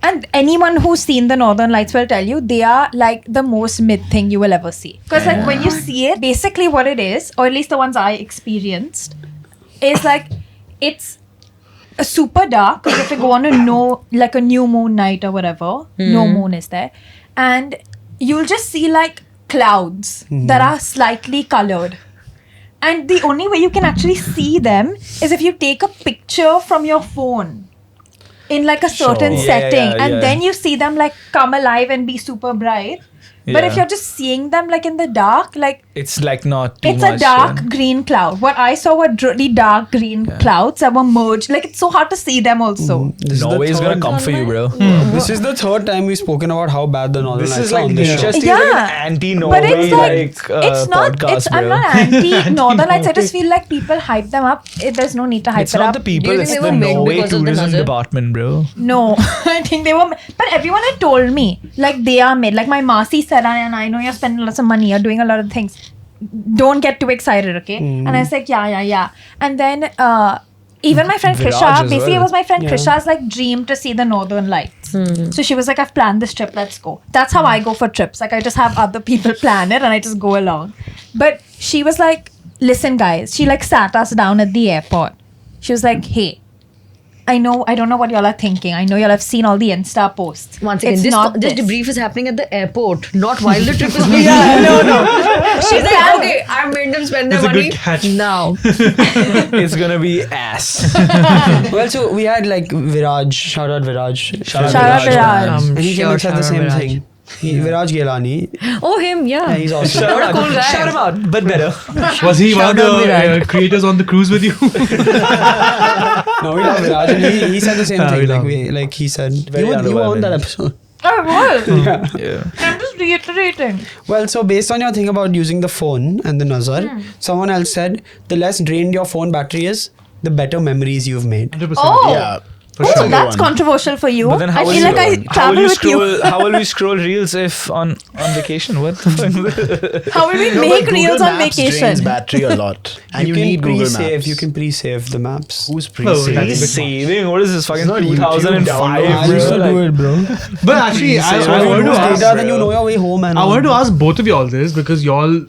and anyone who's seen the northern lights will tell you they are like the most mid thing you will ever see. Because like when you see it, basically what it is, or at least the ones I experienced, is like it's a super dark. 'Cause you have to go on a new moon night or whatever. No moon is there, and you'll just see like clouds that are slightly colored. And the only way you can actually see them is if you take a picture from your phone in like a certain Sure. Yeah, setting, yeah, and yeah. then you see them like come alive and be super bright. But if Yeah. you're just seeing them like in the dark, like It's like not too it's much. a dark green cloud. What I saw were really dark green clouds that were merged. Like it's so hard to see them also. This Norway is gonna come for you, bro. This is the 3rd time we've spoken about how bad the Northern This Lights is are like on this show. just Yeah. like an anti-Norway But it's like, it's not. podcast, It's, bro. I'm not anti Northern Lights. I just feel like people hype them up. There's no need to hype It's it not up. the people, Do you it's think the they were made Norway because of the tourism nazar? department, bro. No, I think they were. But everyone had told me like they are made. Like my Masi said, and I know you're spending lots of money. You're doing a lot of things. Don't get too excited, okay? And I was like, yeah. And then even my friend Viraj Krisha, as basically well. it was my friend Yeah. Krisha's like dream to see the Northern Lights. So she was like, I've planned this trip. Let's go. That's how I go for trips. Like I just have other people plan it and I just go along. But she was like, listen, guys. She like sat us down at the airport. She was like, hey. I don't know what y'all are thinking. I know y'all have seen all the Insta posts. Once again, It's this not debrief is happening at the airport, not while the trip is being She's like, can. okay, I made them spend their That's a money. good catch. Now. It's gonna be ass. Well, so we had like Viraj, shout out Viraj. Shout out Shout out Viraj. Viraj. And he came and said the Shout same out Viraj. thing. Viraj Gelani. Oh, him, yeah. Yeah, he's awesome. Shout What a him cool out. guy. Shout him out, but better. Was he one of Shout out the Viraj. creators on the cruise with you? No, we love Viraj. And he said the same Ah, we thing. love Like he said, Very you were on underwhelming. that episode. I will. Yeah. I'm just reiterating. Well, so based on your thing about using the phone and the nazar, someone else said the less drained your phone battery is, the better memories you've made. 100%. Oh. Yeah. Oh, That's a good that's one. controversial for you. But then how I will feel you, like I how will travel you with you. scroll? How will we scroll reels if on vacation? What the fuck? How will we No, make but reels Google on Maps drains vacation? battery a lot, and you can need Google pre-save. Maps. You can pre-save the maps. Who's Oh, pre-saved? that's a bit Saving? What is this fucking not YouTube 2005? downloads. I used to bro? do it, bro. But actually, I So if you wanted to lose ask. data, then you know your way home. And I wanted to ask both of y'all this because y'all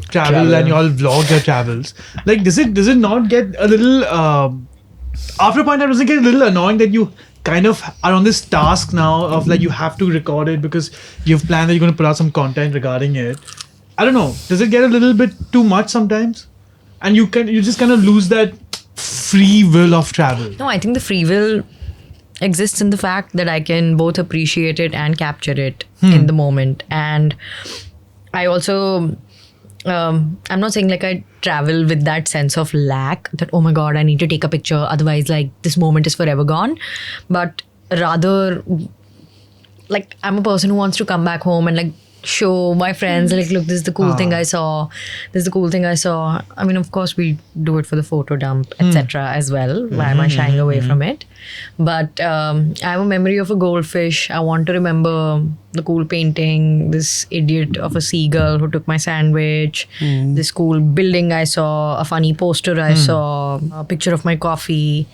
travel and y'all vlog your travels. Like, does it not get a little after a point does it get a little annoying that you kind of are on this task now of like you have to record it because you've planned that you're going to put out some content regarding it? I don't know. Does it get a little bit too much sometimes? And you just kind of lose that free will of travel. No, I think the free will exists in the fact that I can both appreciate it and capture it in the moment. And I also, I'm not saying like I travel with that sense of lack that, oh my God, I need to take a picture. Otherwise, like this moment is forever gone. But rather, like I'm a person who wants to come back home and like show my friends like, look, this is the cool thing I saw. This is the cool thing I saw. I mean, of course, we do it for the photo dump, etc. as well. Why am I shying away from it? But I have a memory of a goldfish. I want to remember the cool painting, this idiot of a seagull who took my sandwich, this cool building I saw, a funny poster I saw, a picture of my coffee.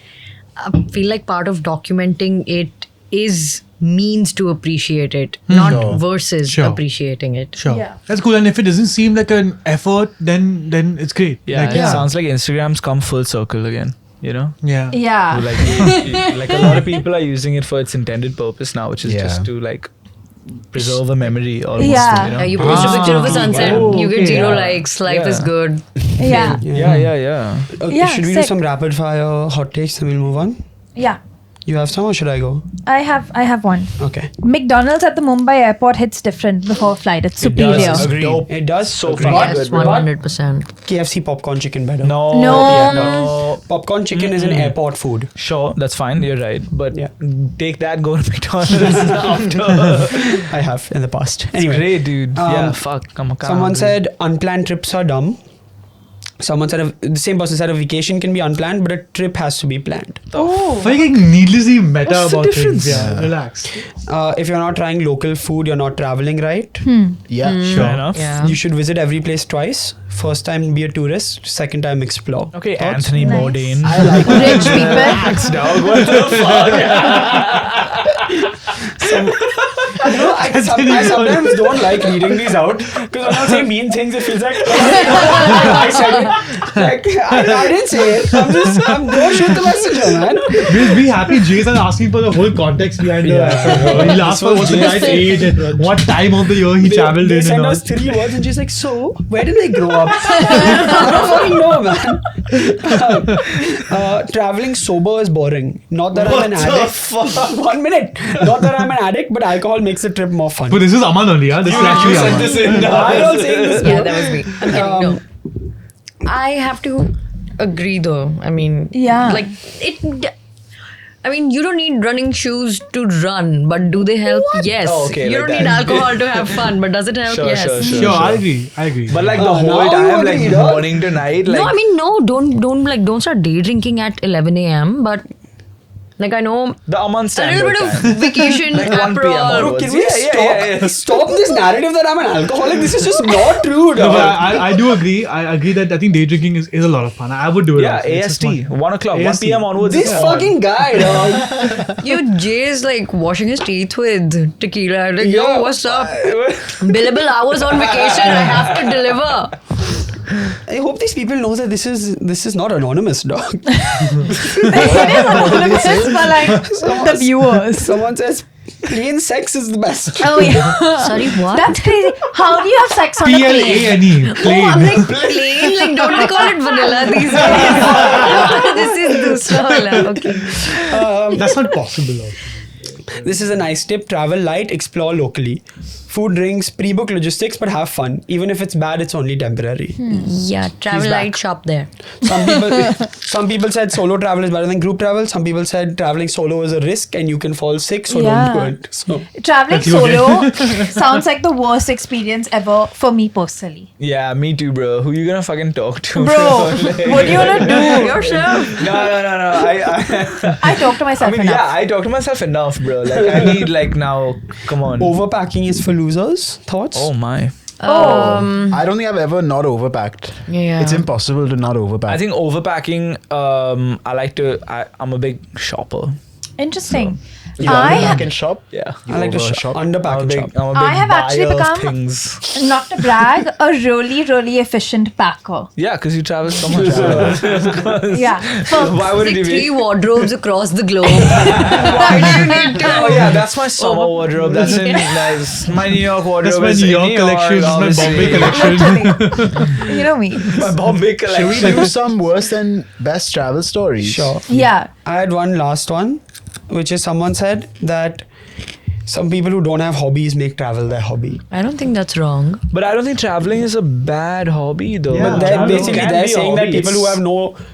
I feel like part of documenting it is means to appreciate it, not versus appreciating it. Sure. Yeah. That's cool. And if it doesn't seem like an effort, then it's great. Yeah, Like, it sounds like Instagram's come full circle again. You know, Yeah. Yeah. like a lot of people are using it for its intended purpose now, which is just to like preserve a memory almost. Yeah. You know? You post a picture of a sunset, you get 0 Yeah. likes, life is Yeah. good. Yeah. Yeah. Yeah, Should we do sick. some rapid fire hot takes and we'll move on? Yeah. You have some or should I go? I have one. Okay. McDonald's at the Mumbai airport hits different before flight. It's superior. Agreed. It does. So Agreed. fucking Yes, good. 100%. KFC popcorn chicken better. No. No. Popcorn chicken is an airport food. Sure, that's fine. You're right. But Yeah. take that, go to McDonald's after. I have in the past. It's Anyway, great, dude. um, Fuck. I'm someone said unplanned trips are dumb. Someone said the same person said a vacation can be unplanned, but a trip has to be planned. Oh. Why are you getting needlessly meta What's the about difference? things? Yeah, relax. If you're not trying local food, you're not traveling right. Yeah, Fair sure. enough. Yeah. You should visit every place twice. First time be a tourist, second time explore. Okay, Thoughts? Anthony Nice. Bourdain. I like Rich people. Relax, dog. What the fuck? I sometimes don't like reading these out because when I say mean things, it feels like I said it. Like I didn't say it. Don't shoot the messenger, man. We'll be happy. Jay's are asking for the whole context behind the He'll ask for what's the guy's age and what time of the year he travelled They in and send all. us 3 words and she's like, so where did I grow up? I don't fucking know, man. Traveling sober is boring. Not that I'm an addict. 1 minute. Not that I'm an addict, but alcohol makes the trip more fun. But this is Aman only, huh? This is actually Aman. I'm not saying this. Yeah, that was me. I'm kidding. No. I have to agree though. I mean, Yeah. like it. I mean, you don't need running shoes to run, but do they help? Yes. Oh, okay, you like don't need that. alcohol to have fun, but does it help? Sure, yes. Sure, I agree. But like the now whole you time, agree, like dog. morning to night, like No, I mean, no. Don't start day drinking at 11 a.m. But like I know the Aman a standard little bit of time. vacation, Like 1 p.m. Aperol. onwards. Can we stop this narrative that I'm an alcoholic? This is just not true, No, but dog. I do agree. I agree that I think day drinking is a lot of fun. I would do it. Yeah, also. It's just AST, fun. 1 o'clock, 1 AST. p.m. onwards. This is fucking guy, dog. You Jay's like washing his teeth with tequila. I'm like, Yeah. yo, what's up? Billable hours on vacation. I have to deliver. I hope these people know that this is not anonymous, dog. It is anonymous for like the viewers. Someone says plain sex is the best. Oh yeah. Sorry, what? That's crazy. How do you have sex on a plane? PLANE. Oh, Plain. I'm like plain. Like, don't they call it vanilla these days? This is dusra wala. Okay. That's not possible. Though. This is a nice tip. Travel light, explore locally. Food, drinks, pre-book logistics, but have fun. Even if it's bad, it's only temporary. Yeah, travel He's light back. shop there. Some people said solo travel is better than group travel. Some people said traveling solo is a risk and you can fall sick, so Yeah. don't do it. So Traveling That's you again. solo sounds like the worst experience ever for me personally. Yeah, me too, bro. Who you gonna fucking talk to? Bro, Like- what do you wanna do? Yourself. No. I talk to myself I mean, enough. yeah, I talk to myself enough, bro. Like, I need, like, now, come on. overpacking is for losers. Thoughts? Oh, my. I don't think I've ever not overpacked. Yeah. It's impossible to not overpack. I think overpacking, I'm a big shopper. Interesting. you I overpack and shop. Yeah. You I like to overshop. underpack I'm a and big, shop. I'm a big I have actually buyer of become- things. Not to brag, a really, really efficient packer. Yeah, because you travel so much. Yeah. For- Why would Like it be? 3 wardrobes across the globe. Why do you need to? Oh yeah, that's my summer wardrobe. That's in nice. My New York wardrobe. That's my is New in York collection. This is my Bombay obviously. collection. You know me. My Bombay collection. Should we do some worse than best travel stories? Sure. Yeah. I had one last one, which is someone said that Some people who don't have hobbies make travel their hobby. I don't think that's wrong. But I don't think traveling is a bad hobby though. Yeah. But they're Traveling basically can they're be a saying that hobby. people who have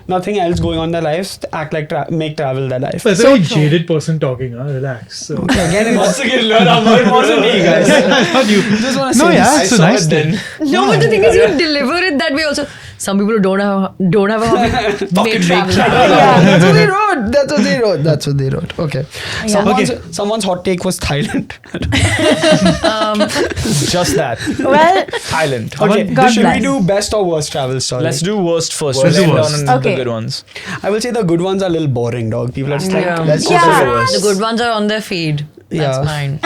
nothing else going on in their lives act like make travel their life. That's a very jaded person talking. Relax. So. Again, Once again, learn how much it wasn't me, guys. Not you. Just want to No, say yeah, this. it's a nice thing. No, but the thing is, you deliver it that way also. Some people who don't have a hobby make travel. Yeah, that's what they wrote. That's what they wrote. Okay. Yeah. Someone's hot take was Thailand. Just that. Well, Thailand. Okay, God should bless. we do best or worst travel story? Let's do worst first. Let's We'll do end worst. on Okay. the good ones. I will say the good ones are a little boring, dog. People are just like, Yeah. Let's Yeah. just go The good ones are on their feed. That's Yeah. fine.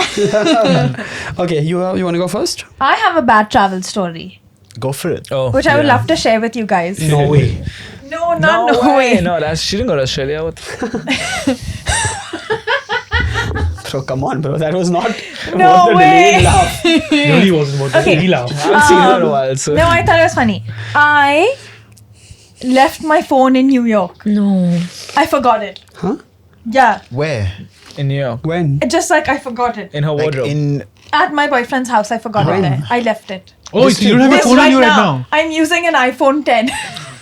okay, you want to go first? I have a bad travel story, Go for it. Oh, which I would yeah. love to share with you guys. No way. No, not no way. No, she didn't go to Australia. What the So come on, bro. That was not No worth the way. delayed laugh. Really wasn't worth Okay. it. Really laugh. I haven't seen her in a while, so. No, I thought it was funny. I left my phone in New York. No. I forgot it. Huh? Yeah, Where? In New York. When? it just like I forgot it. In her Like wardrobe. in. At my boyfriend's house, I forgot it there. I left it. Oh, so you don't have your This phone on you right now? I'm using an iPhone 10.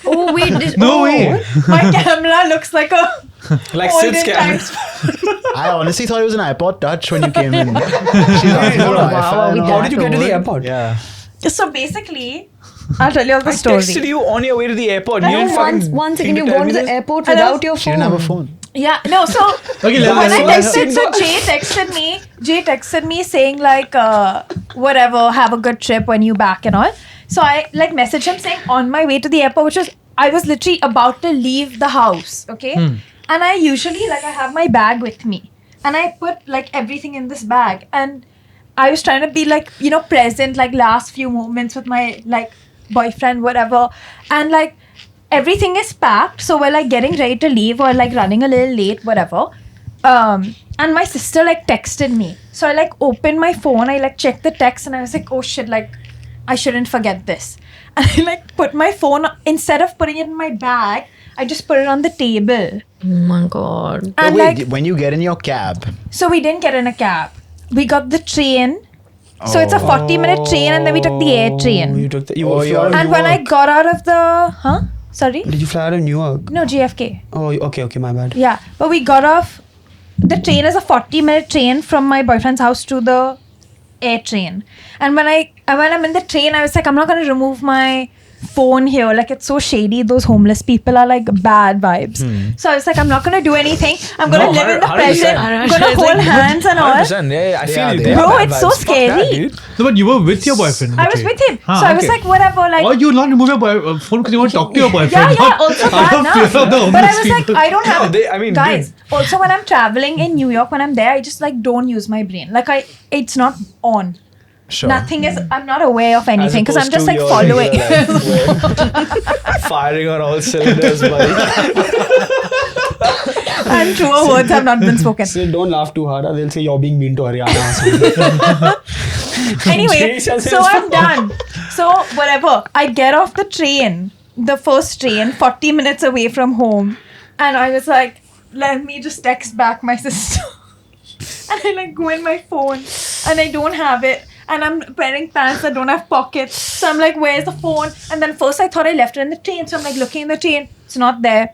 Oh, wait. This, No way. My camera looks like a Like olden Sid's camera. times. I honestly thought it was an iPod Touch when you came in. She's like, Wow, Wi-Fi are we and all. How did you get to the old? airport? Yeah. So basically, I'll tell you all the I story. texted you on your way to the airport. No, You didn't fucking one think second, you've to tell gone me to the this? airport And I without your She phone. didn't have a phone. Yeah, no, so Okay, when I let's. texted, so Jay texted me saying like, whatever, have a good trip when you back and all. So I like messaged him saying on my way to the airport, which was, I was literally about to leave the house, okay? And I usually like, I have my bag with me and I put like everything in this bag and I was trying to be like, you know, present, like last few moments with my like boyfriend, whatever. And like, everything is packed, so we're like getting ready to leave or like running a little late, whatever. And my sister like texted me, so I like opened my phone, I like checked the text, and I was like, oh shit, like I shouldn't forget this. And I like put my phone, instead of putting it in my bag, I just put it on the table. Oh my god. But And wait, like, when you get in your cab, so we didn't get in a cab. We got the train. So it's a 40-minute train, and then we took the air Oh, train. you took the. You Oh, flew yeah. out of And when I Newark. got out of the, Sorry? Did you fly out of New York? No, JFK. Oh, okay, my bad. Yeah, but we got off. The train is a 40-minute train from my boyfriend's house to the air train. And when I'm in the train, I was like, I'm not gonna remove my phone here. Like, it's so shady. Those homeless people are like bad vibes. So I was like, I'm not gonna do anything. I'm gonna No, live in the 100%. present. I'm gonna It's hold like, hands and all. 100%. Yeah, I feel Yeah, you. they They are. are Bro, bad it's so vibes. Fuck that, scary. dude. No, but you were with your boyfriend. in the I was train. with him. Ah, So I was okay. like, whatever. Like, Or you will not remove your phone because you want to talk to your boyfriend. yeah, not also out bad of now. fear of the But I homeless was like, people. I don't have. No, I mean, guys, also when I'm traveling in New York, when I'm there, I just like don't use my brain. Like it's not on. sure. Nothing is. I'm not aware of anything because I'm As just like opposed to your following. regular life, where firing on all cylinders, buddy. And truer words have not been spoken. So don't laugh too hard, or they'll say you're being mean to Haryana or something. Anyway, Jesus, so I'm done. So whatever. I get off the train, the first train, 40 minutes away from home, and I was like, let me just text back my sister. And I like go in my phone and I don't have it. And I'm wearing pants that don't have pockets. So I'm like, where's the phone? And then first I thought I left it in the train. So I'm like looking in the train. It's not there.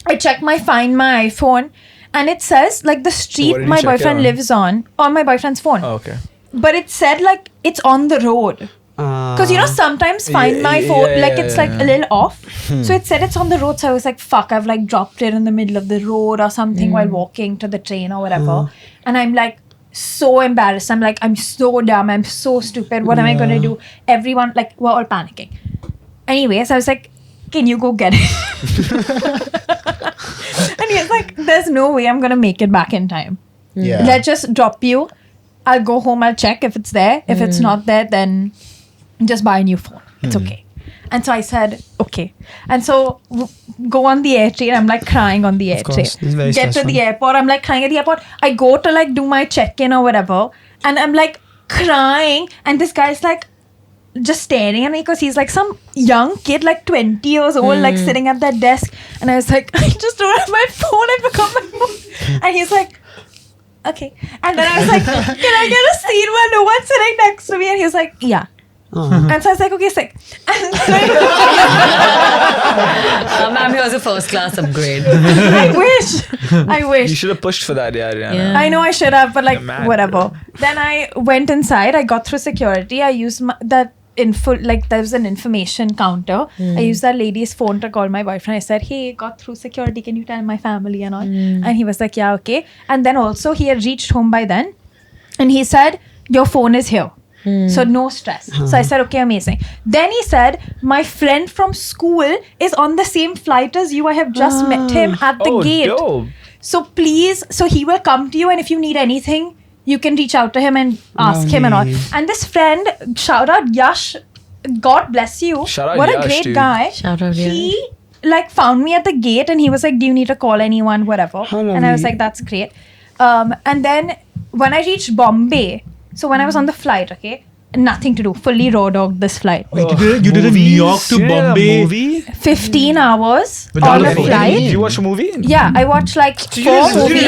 I check Find My iPhone. And it says like the what street did you my check it boyfriend on? lives on my boyfriend's phone. Oh, okay. But it said like it's on the road. Because you know sometimes Find My yeah, phone yeah, like yeah, it's yeah, like a little off. So it said it's on the road. So I was like, fuck, I've like dropped it in the middle of the road or something while walking to the train or whatever. And I'm like so embarrassed. I'm like, I'm so dumb. I'm so stupid. What am I gonna do? Everyone like we're all panicking. Anyways, I was like, can you go get it? And he was like, there's no way I'm gonna make it back in time. Yeah. Let's just drop you. I'll go home. I'll check if it's there. If it's not there, then just buy a new phone. It's okay. And so I said, okay. And so go on the air train. I'm like crying on the air train. course. This is very Get to stressful. the airport. I'm like crying at the airport. I go to like do my check-in or whatever. And I'm like crying. And this guy's like just staring at me because he's like some young kid, like 20 years old, like sitting at that desk. And I was like, I just don't have my phone. I forgot my phone. And he's like, okay. And then I was like, can I get a seat where no one's sitting next to me? And he was like, yeah. And so I was like, okay, sick. And so Ma'am, here's a first class upgrade. I wish. You should have pushed for that, yeah, Rihanna. Yeah. I know I should have, but like, You're mad, whatever. Then I went inside. I got through security. I used that info, like there was an information counter. I used that lady's phone to call my boyfriend. I said, hey, got through security. Can you tell my family and all? And he was like, yeah, okay. And then also he had reached home by then. And he said, your phone is here. So no stress. So I said, okay, amazing. Then he said, my friend from school is on the same flight as you. I have just met him at the gate. Dope. So please, so he will come to you, and if you need anything, you can reach out to him and ask him and all. And this friend, shout out Yash, God bless you. Shout out what Yash, a great dude. guy. Shout out, yeah. He like found me at the gate and he was like, do you need to call anyone, whatever. How And I was lovely. like, that's great. And then when I reached Bombay, so when I was on the flight, okay, nothing to do, fully raw dogged this flight. Wait, you did a New York to You did a Bombay. movie? 15 hours Without on a a phone? flight. Did you watch a movie? Yeah, I watched like 4 movies.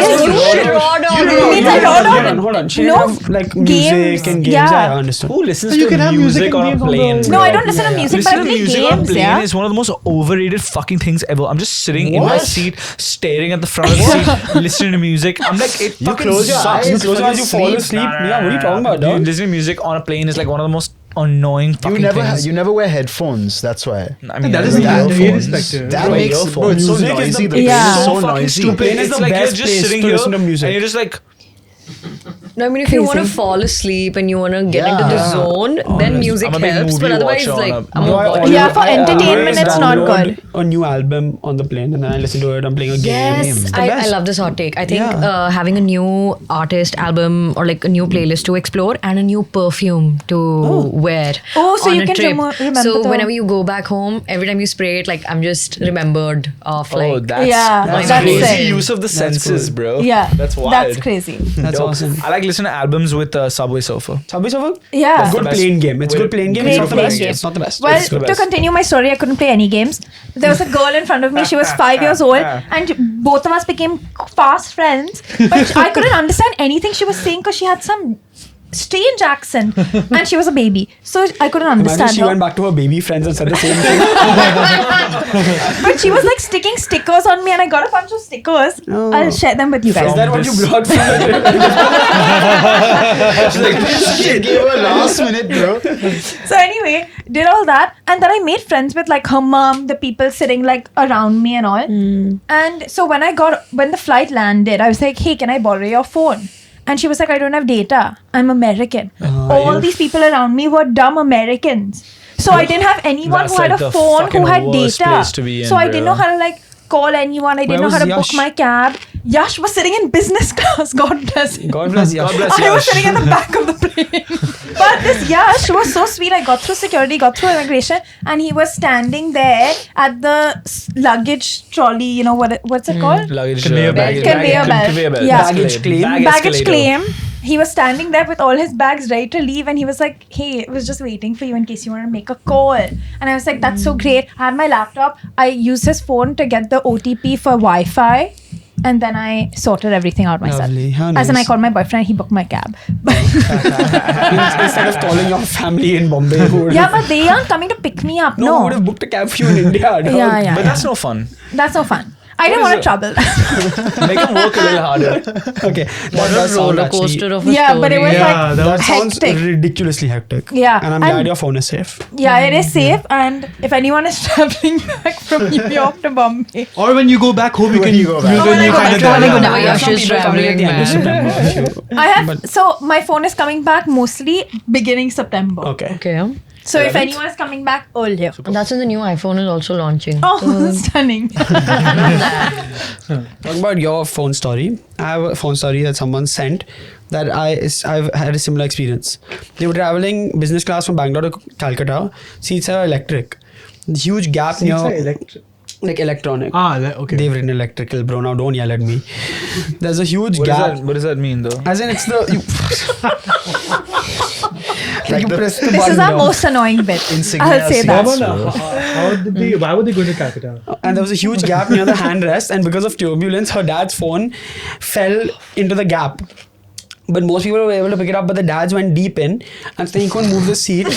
Hold on, hold on. She No, didn't have like music games, and games. yeah. I understood. Who listens So you to can have music music and on a games on the- plane? No, bro? I don't listen to music, but Listen I to play music on a games, plane yeah. is one of the most overrated fucking things ever. I'm just sitting in my What? seat, staring at the front of the seat, listening to music. I'm like, it You fucking close your sucks. eyes, You close your eyes, you fall Sleep. asleep. Yeah, what are you talking about, Dude, dog? listening to music on a plane is like one of the most annoying fucking things. You never wear headphones. That's why. I mean, That is That irrespective. That Bro, makes earphones. bro, it's so Music is noisy. the- The Yeah. it's so fucking noisy. stupid. Plane is It's the like you're best just place sitting to here listen to music. and you're just like, No, I mean, if you want to Crazy. fall asleep and you want to get into the Yeah. zone, then music I'm a big helps. But movie otherwise, watcher on like, a- I'm No, I not always- Yeah, for I entertainment, always it's not download good. A new album on the plane, and then I listen to it. I'm playing a game. Yes, It's the I best. love this hot take. I think Yeah. having a new artist album or like a new playlist to explore and a new perfume to wear. Oh, so on you a can trip. remember So the- whenever you go back home, every time you spray it, like I'm just remembered of like. oh, that's Yeah, that's that's crazy sick. use of the senses, cool. bro. Yeah, that's wild. That's crazy. That's Dope. awesome. I like listening to albums with Subway Surfer. Subway Surfer? Yeah. Good the best. playing game. It's Wait, good playing game. Great It's not the playing best. game. It's not the best. Well, It's the to best. continue my story, I couldn't play any games. There was a girl in front of me. She was 5 years old, and both of us became fast friends. But I couldn't understand anything she was saying because she had some strange accent, and she was a baby, so I couldn't Imagine understand she her. went back to her baby friends and said the same thing. But she was like sticking stickers on me, and I got a bunch of stickers. Oh. I'll share them with you guys. Is that what you this- brought from the She's like, this gave her last minute, bro. So anyway, did all that, and then I made friends with like her mom, the people sitting like around me and all. And so when the flight landed, I was like, hey, can I borrow your phone? And she was like, I don't have data. I'm American. All these people around me were dumb Americans. So I didn't have anyone That's who had like a the phone who fucking had worst data. place to be in, So I didn't bro. know how to like call anyone. I didn't know Where how to was book Yash? my cab. Yash was sitting in business class. God bless him. God bless you. God bless I was Yash. sitting in the back of the plane. But this Yash was so sweet. I got through security, got through immigration, and he was standing there at the luggage trolley. You know what's it called? Luggage, Conveyor belt. Conveyor belt. Conveyor belt. Yeah. Baggage claim. Baggage escalator. claim. He was standing there with all his bags ready to leave, and he was like, "Hey, I was just waiting for you in case you want to make a call." And I was like, "That's so great." I had my laptop. I used his phone to get the OTP for Wi-Fi, and then I sorted everything out myself. Lovely. How As in, I nice. called my boyfriend. He booked my cab. Instead of calling your family in Bombay, who would Yeah, have, but they aren't coming to pick me up. who No, would have booked a cab for you in India? Dog. Yeah, yeah. But that's no fun. That's no fun. I didn't What want is to trouble. Make them work a little harder. Okay. What a roller coaster of a Yeah, story. but it was Yeah, like that That sounds hectic. ridiculously hectic. Yeah, And I'm and- glad your phone is safe. Yeah, it is safe. And if anyone is traveling back from New York to Bombay, Or when you go back home, you When can you go back. use Oh, when I you go kind back, of when I go yeah. down. Yash Some is people coming at traveling, the end of man. September. I have so my phone is coming back mostly beginning September. Okay. Okay. So if anyone is coming back earlier, And that's when the new iPhone is also launching. oh, stunning. Talk about your phone story. I have a phone story that someone sent that I've had a similar experience. They were traveling business class from Bangalore to Calcutta. Seats are electric. Huge gap near like electronic. Okay. They've written electrical, bro. Now don't yell at me. There's a huge gap. What does that mean, though? As in, it's the Like the press the This is button our down. most annoying bit. insignia I'll say that. seats, How did they? Why were they going to Calcutta? And there was a huge gap near the handrest, and because of turbulence, her dad's phone fell into the gap. But most people were able to pick it up, but the dad's went deep in, and so he couldn't move the seat.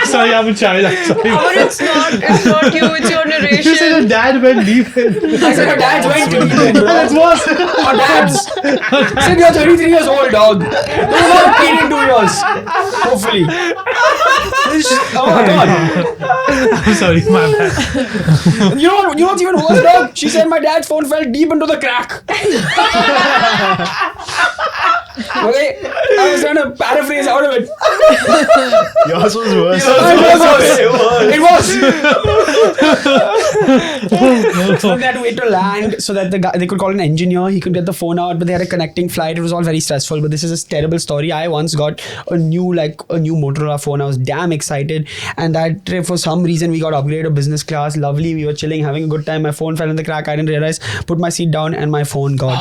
Sorry, I'm a child. I'm sorry. But it's not you, it's your You said narration. your dad went deep in. I said her dad's went deep in. That's worse. Her dad's. I said you're 33 years old, dog. You're not a kid in 2 years. Hopefully. Oh my god. I'm sorry, my bad. You know what's even worse, dog? She said my dad's phone fell deep into the crack. Okay, I was trying to paraphrase out of it. Yours was worse. It was. So they had to wait to land so that they could call an engineer. He could get the phone out, but they had a connecting flight. It was all very stressful. But this is a terrible story. I once got a new Motorola phone. I was damn excited, and that trip for some reason we got upgraded to business class. Lovely. We were chilling, having a good time. My phone fell in the crack. I didn't realize. Put my seat down, and my phone got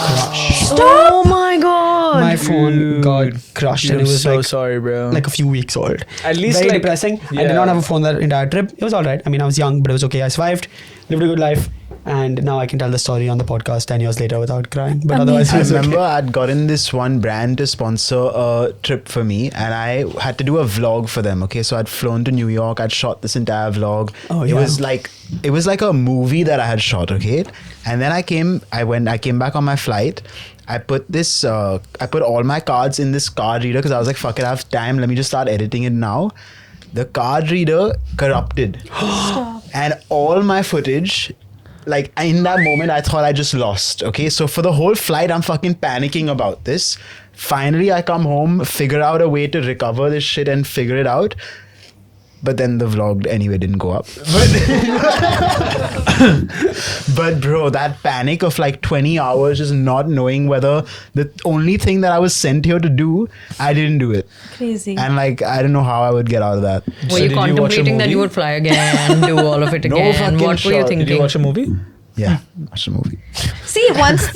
crushed. Oh my god. My phone got crushed, and it was so like sorry, bro. like a few weeks old. At least very like, depressing. I yeah. did not have a phone that entire trip. It was all right. I mean, I was young, but it was okay. I survived, lived a good life, and now I can tell the story on the podcast 10 years later without crying. But otherwise, it I was remember okay. I'd gotten this one brand to sponsor a trip for me, and I had to do a vlog for them. Okay, so I'd flown to New York. I'd shot this entire vlog. Oh, It yeah. was like a movie that I had shot. Okay, and then I came back on my flight. I put all my cards in this card reader because I was like, fuck it, I have time. Let me just start editing it now. The card reader corrupted. And all my footage, like in that moment, I thought I just lost. Okay, so for the whole flight, I'm fucking panicking about this. Finally, I come home, figure out a way to recover this shit and figure it out. But then the vlog anyway didn't go up. But bro, that panic of like 20 hours just not knowing whether the only thing that I was sent here to do, I didn't do it. Crazy. And like, I don't know how I would get out of that. Were So you did you watch a contemplating that you movie? would fly again, do all of it No again? fucking What were you shot. thinking? Did you watch a movie? Yeah, watch the movie. See, once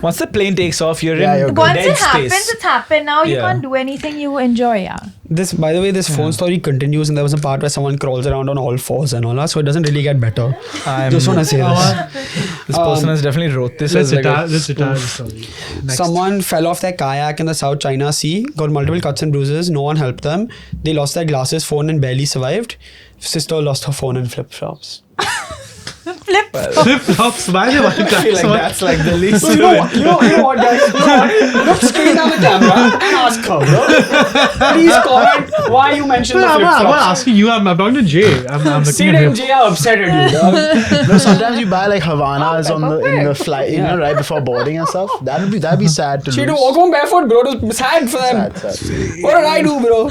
Once the plane takes off, you're Yeah, in you're good. once dead it happens, space. it's happened. Now you Yeah. can't do anything you enjoy, yeah. This, by the way, this phone story continues, and there was a part where someone crawls around on all fours and all that, so it doesn't really get better. Just want to say this. This person has definitely wrote this Let's as like retire a the story. Next. Someone fell off their kayak in the South China Sea, got multiple cuts and bruises. No one helped them. They lost their glasses, phone, and barely survived. Sister lost her phone and flip flops. Flip flops. Why they want to I feel like that's like the least. So you know what, guys? You know what? Look straight down the camera and ask her, bro. Please comment why you mentioned the I'm flip not flops. asking you. I'm talking to Jay. I'm looking Sid at and him. Jay are upset at you, dog. No, sometimes you buy like Havanas in the flight, you know, right before boarding and stuff. That'd be sad to She had to lose. walk home barefoot, bro. It was sad for them. Sad. What did I do, bro?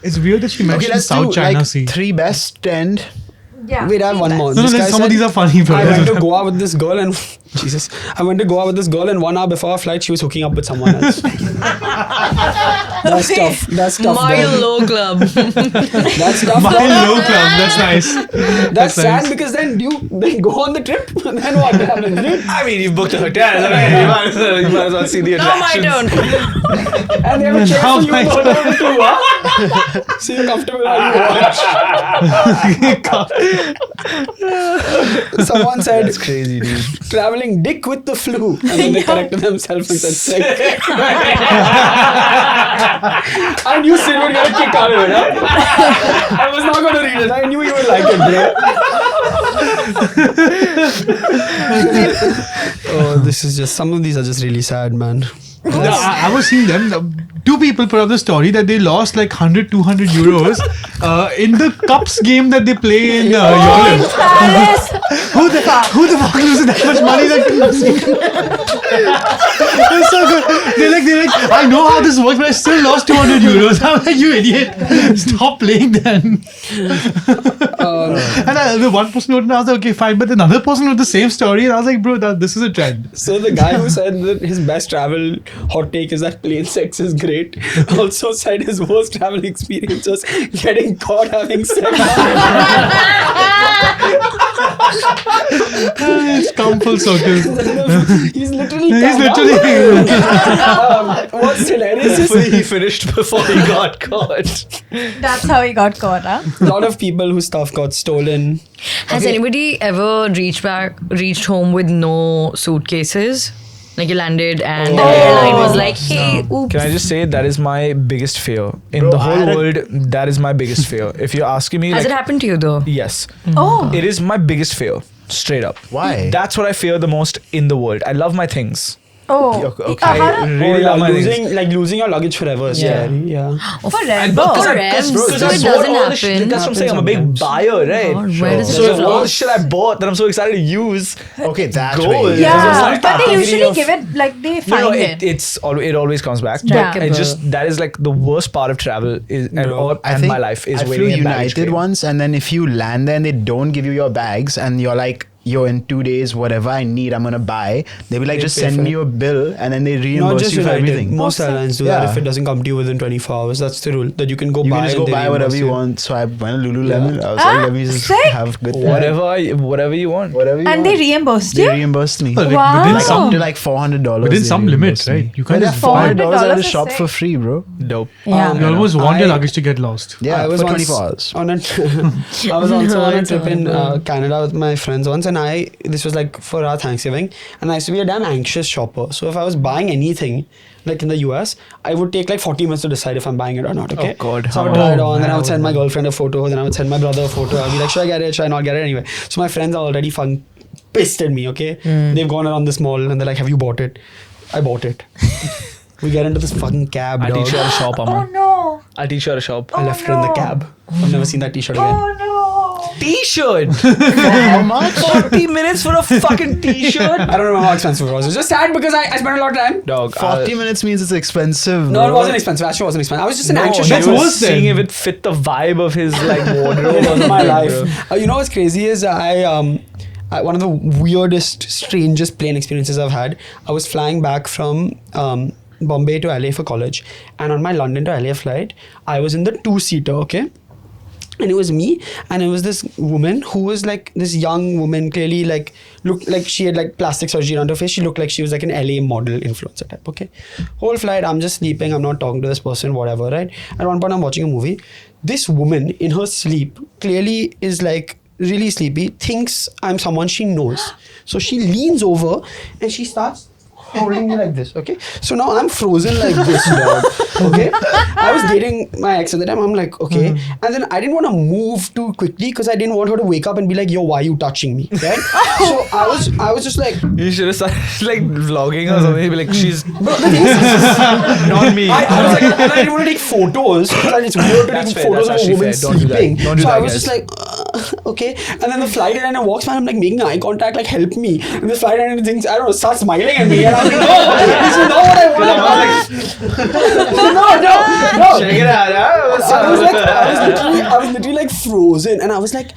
It's weird that she Okay, mentioned let's South do China like Sea. 3 best and Yeah. Wait, I have one more. No, This guy some of said, these are funny, bro. I went to Goa with this girl and Jesus. I went to Goa with this girl and 1 hour before our flight she was hooking up with someone else. That's tough. That's tough. Mile dog. Low Club. That's tough. My dog. low club. That's nice. That's sad nice. because then you go on the trip. Then what happens, dude? I mean, you booked a hotel. You might as well see the Now my attractions. turn. And they have a chair Now for you my in the hotel too, huh? So you're comfortable while you watch. Someone said, That's crazy, dude. traveling dick with the flu. And then they corrected themselves and said sick. I knew Sid would get a kick out of it, huh? I was not going to read it. I knew you would like it, bro. Oh, this is just, some of these are just really sad, man. I was seeing them. 2 people put up the story that they lost like 100, 200 euros in the cups game that they play in Europe. Paris. Who the fuck loses that much money? That it's so good. They're like, I know how this works, but I still lost 200 euros. I'm like, you idiot. Stop playing then. And the one person wrote, and I was like, okay, fine. But another person wrote the same story, and I was like, bro, this is a trend. So the guy who said that his best travel hot take is that plane sex is great also said his worst travel experience was getting caught having sex. It's come full circle. The He's literally. He's literally. What's hilarious is Hopefully he finished before he got caught. That's how he got caught, huh? a lot of people whose stuff got stolen. Has anybody ever reached home with no suitcases? Like you landed and the airline was like, hey, oops. Can I just say that is my biggest fear in Bro, the I whole had a- world? That is my biggest fear. If you're asking me, Has like, it happened to you though? yes, Oh. it is my biggest fear. Straight up. Why? That's what I fear the most in the world. I love my things. Oh. Okay. I really love my things. losing your luggage forever is Yeah. scary. Yeah. Forever. Because Bro, so I it bought doesn't all the shit. happen. That's what I'm saying. I'm a big Happens buyer, right? God, where does it So go? all the shit I bought that I'm so excited to use. Okay, that Gold. way. Yeah, It's but they category usually of- give it like they find No, it. it always comes back. Yeah. But it just that is like the worst part of travel is and my life is I flew waiting in baggage United claim. once, and then if you land there and they don't give you your bags, and you're like, yo, in 2 days, whatever I need, I'm gonna buy. They'll be like, They just pay send for me it. your bill, and then they Not reimburse just you for United. everything. Most airlines do that Yeah. if it doesn't come to you within 24 hours. That's the rule. That you can go You buy can just and go they buy whatever reimburse you want. So I went to Lululemon. Yeah. I was like, let me just sick. have good Whatever you want. whatever you And want. they reimbursed They you? reimbursed me. Like, Wow. within Like some up to like $400. within they some limits, reimbursed me. right? You But can't yeah, just $400 $400 at a is shop sick. for free, bro. Dope. Yeah. You almost want your I- luggage to get lost. Yeah, I was for once 24 hours. on a I was also on a It's trip in horrible. Canada with my friends once, and this was like for our Thanksgiving, and I used to be a damn anxious shopper. So if I was buying anything, like in the US, I would take like 40 minutes to decide if I'm buying it or not. Okay. Oh, God. So I would try it Oh, on, then I man. would send my girlfriend a photo, then I would send my brother a photo. I'd be like, should I get it? Should I not get it? Anyway, so my friends are already pissed at me. Okay, they've gone around this mall and they're like, have you bought it? I bought it. We get into this fucking cab. I'll dog. teach you how to shop, Oh Aman. no. I'll teach you how to shop. I left her in the cab. I've never seen that t-shirt again. Oh no. T-shirt. How much? 40 minutes for a fucking T-shirt. I don't remember how expensive it was. It was just sad because I spent a lot of time. Dog. 40 minutes means it's expensive. No, it bro. wasn't expensive. Actually, it wasn't expensive. I was just an No, anxious he That's shopper. was worse then. seeing if it fit the vibe of his like wardrobe. It was my Bro. life. You know what's crazy is one of the weirdest, strangest plane experiences I've had. I was flying back from Bombay to LA for college, and on my London to LA flight, I was in the two-seater. Okay. And it was me, and it was this woman who was like this young woman, clearly like looked like she had like plastic surgery on her face. She looked like she was like an LA model influencer type. Okay, whole flight I'm just sleeping. I'm not talking to this person, whatever. Right. At one point I'm watching a movie. This woman in her sleep clearly is like really sleepy. Thinks I'm someone she knows, so she leans over and she starts holding me like this. Okay, so now I'm frozen like this, dog. Okay, I was dating my ex at the time. I'm like, okay, and then I didn't want to move too quickly because I didn't want her to wake up and be like, yo, why are you touching me? Right? So I was just like, You should have started like vlogging or something. Be like, she's bro, the thing is, not me. I was like, and I didn't want to take photos because it's weird to That's take fair, photos that's of a actually woman fair. Don't do that. sleeping. Don't do So that, I was guys. just like, okay. And then the flight attendant walks by and I'm like making eye contact, like help me. And the flight attendant thinks, I don't know, starts smiling at me. And I'm like, no, this is not what I want. No. Check it out. I was literally like frozen, and I was like,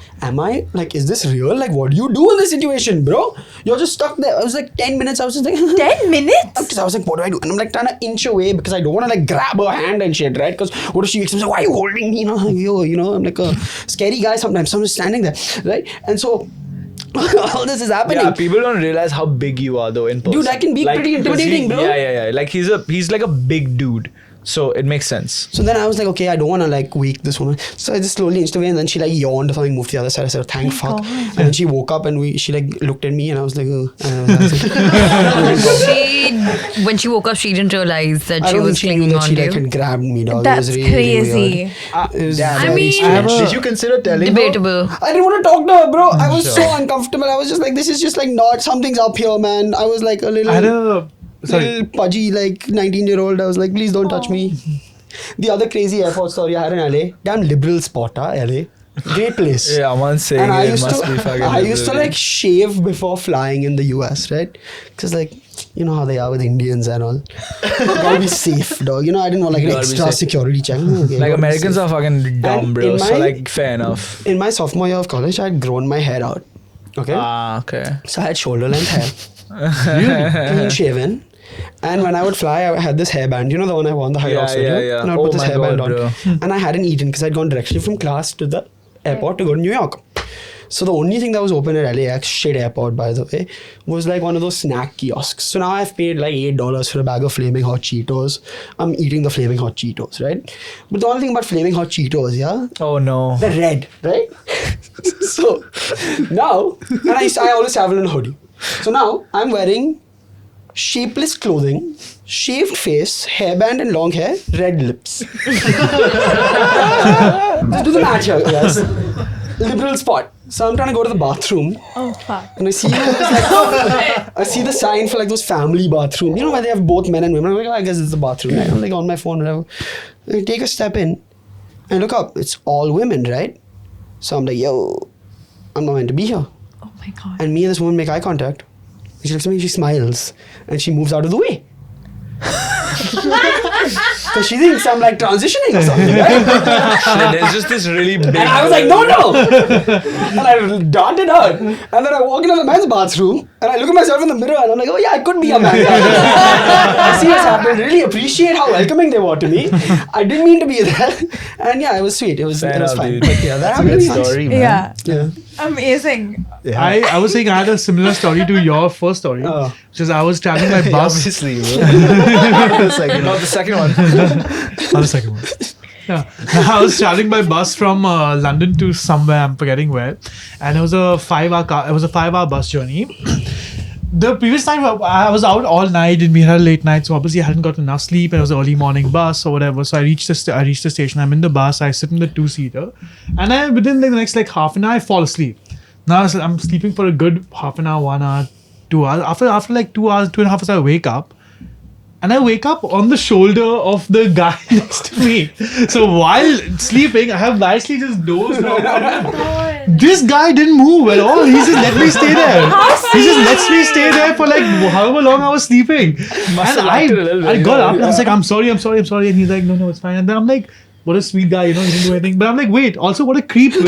is this real? Like, what do you do in this situation, bro? You're just stuck there. I was like 10 minutes. I was just like 10 minutes? Because I was like, what do I do? And I'm like trying to inch away because I don't want to like grab her hand and shit, right? Because what if she wakes up and says, why are you holding me? I'm like a scary guy sometimes. So I'm just standing there, right? And so all this is happening. Yeah, people don't realize how big you are though in person. Dude, I can be pretty 'cause intimidating, bro. Yeah. Like he's like a big dude, so it makes sense. So then I was like, okay, I don't want to like wake this woman. So I just slowly inched away, and then she like yawned or something, moved to the other side. I said, thank fuck. God. And then she woke up and she like looked at me, and I was like, and I was like, When she woke up, she didn't realize that I she don't think was she knew clinging that on she to like you. had grabbed me, dog. That's it was really, crazy. Really weird. It was Damn. very I mean- strange. Did you consider telling her? Debatable. I didn't want to talk to her, bro. I was so uncomfortable. I was just like, this is just like not, something's up here, man. I was like a little, I had a little pudgy, like 19-year-old. I was like, please don't touch me. The other crazy airport story I had in LA, damn liberal spot, LA. Great place. Yeah, Aman's saying And I it used must to, be fucking. I used to liberal. like shave before flying in the US, right? Because like, you know how they are with Indians and all. Gotta be safe, dog. You know, I didn't want like an Gotta be extra safe. security check. Okay, Like gotta be Americans safe. are fucking dumb, And bro. in So my- like, fair enough. In my sophomore year of college, I had grown my hair out. Okay. Okay. So I had shoulder length hair. Clean shaven. And when I would fly, I had this hairband. You know the one I wore on the high Yeah, rocks video? yeah. And I would Oh put this my hairband God, on. And I hadn't eaten because I'd gone directly from class to the airport to go to New York. So the only thing that was open at LAX, shit airport by the way, was like one of those snack kiosks. So now I've paid like $8 for a bag of Flaming Hot Cheetos. I'm eating the Flaming Hot Cheetos, right? But the only thing about Flaming Hot Cheetos, yeah, Oh no. they're red, right? So now, and I always travel in a hoodie. So now I'm wearing shapeless clothing, shaved face, hairband and long hair, red lips. Just do the match here, guys. Liberal spot. So I'm trying to go to the bathroom. Oh fuck. And I see I see the sign for like those family bathroom. You know where they have both men and women. I'm like, oh, I guess it's the bathroom. Right? I'm like on my phone, whatever. I take a step in and look up. It's all women, right? So I'm like, yo, I'm not meant to be here. Oh my god. And me and this woman make eye contact. And she looks at me, she smiles, and she moves out of the way. So she thinks I'm like transitioning or something, right? There's just this really big. And I was like, no. And I darted out. And then I walk into the men's bathroom and I look at myself in the mirror and I'm like, oh yeah, I could be a man. I see what's happened. Really appreciate how welcoming they were to me. I didn't mean to be there. And yeah, it was sweet. It was Fair enough, fine. dude. But yeah, that That's a happened good to me once. story, man. Yeah. Yeah. Amazing. Yeah. I was saying I had a similar story to your first story. Oh. Which is I was traveling by bus. Obviously, bro. It's like, Not the second one. Not the second one. Yeah. I was traveling by bus from London to somewhere, I'm forgetting where, and it was a 5-hour bus journey. The previous time I was out all night and we had a late night, so obviously I hadn't got enough sleep and it was an early morning bus or whatever. So I reached the station. I'm in the bus. I sit in the 2-seater, and within like the next like half an hour I fall asleep. Now I'm sleeping for a good half an hour, 1 hour, 2 hours. After like 2 hours, 2.5 hours, I wake up. And I wake up on the shoulder of the guy next to me. So while sleeping, I have nicely just dozed off. This guy didn't move at all. He just let me stay there. He just lets me stay there for like however long I was sleeping. Must have And liked it a little bit, I got yeah. up and I was like, I'm sorry. And he's like, no, it's fine. And then I'm like, what a sweet guy, he didn't do anything. But I'm like, wait, also what a creep. Why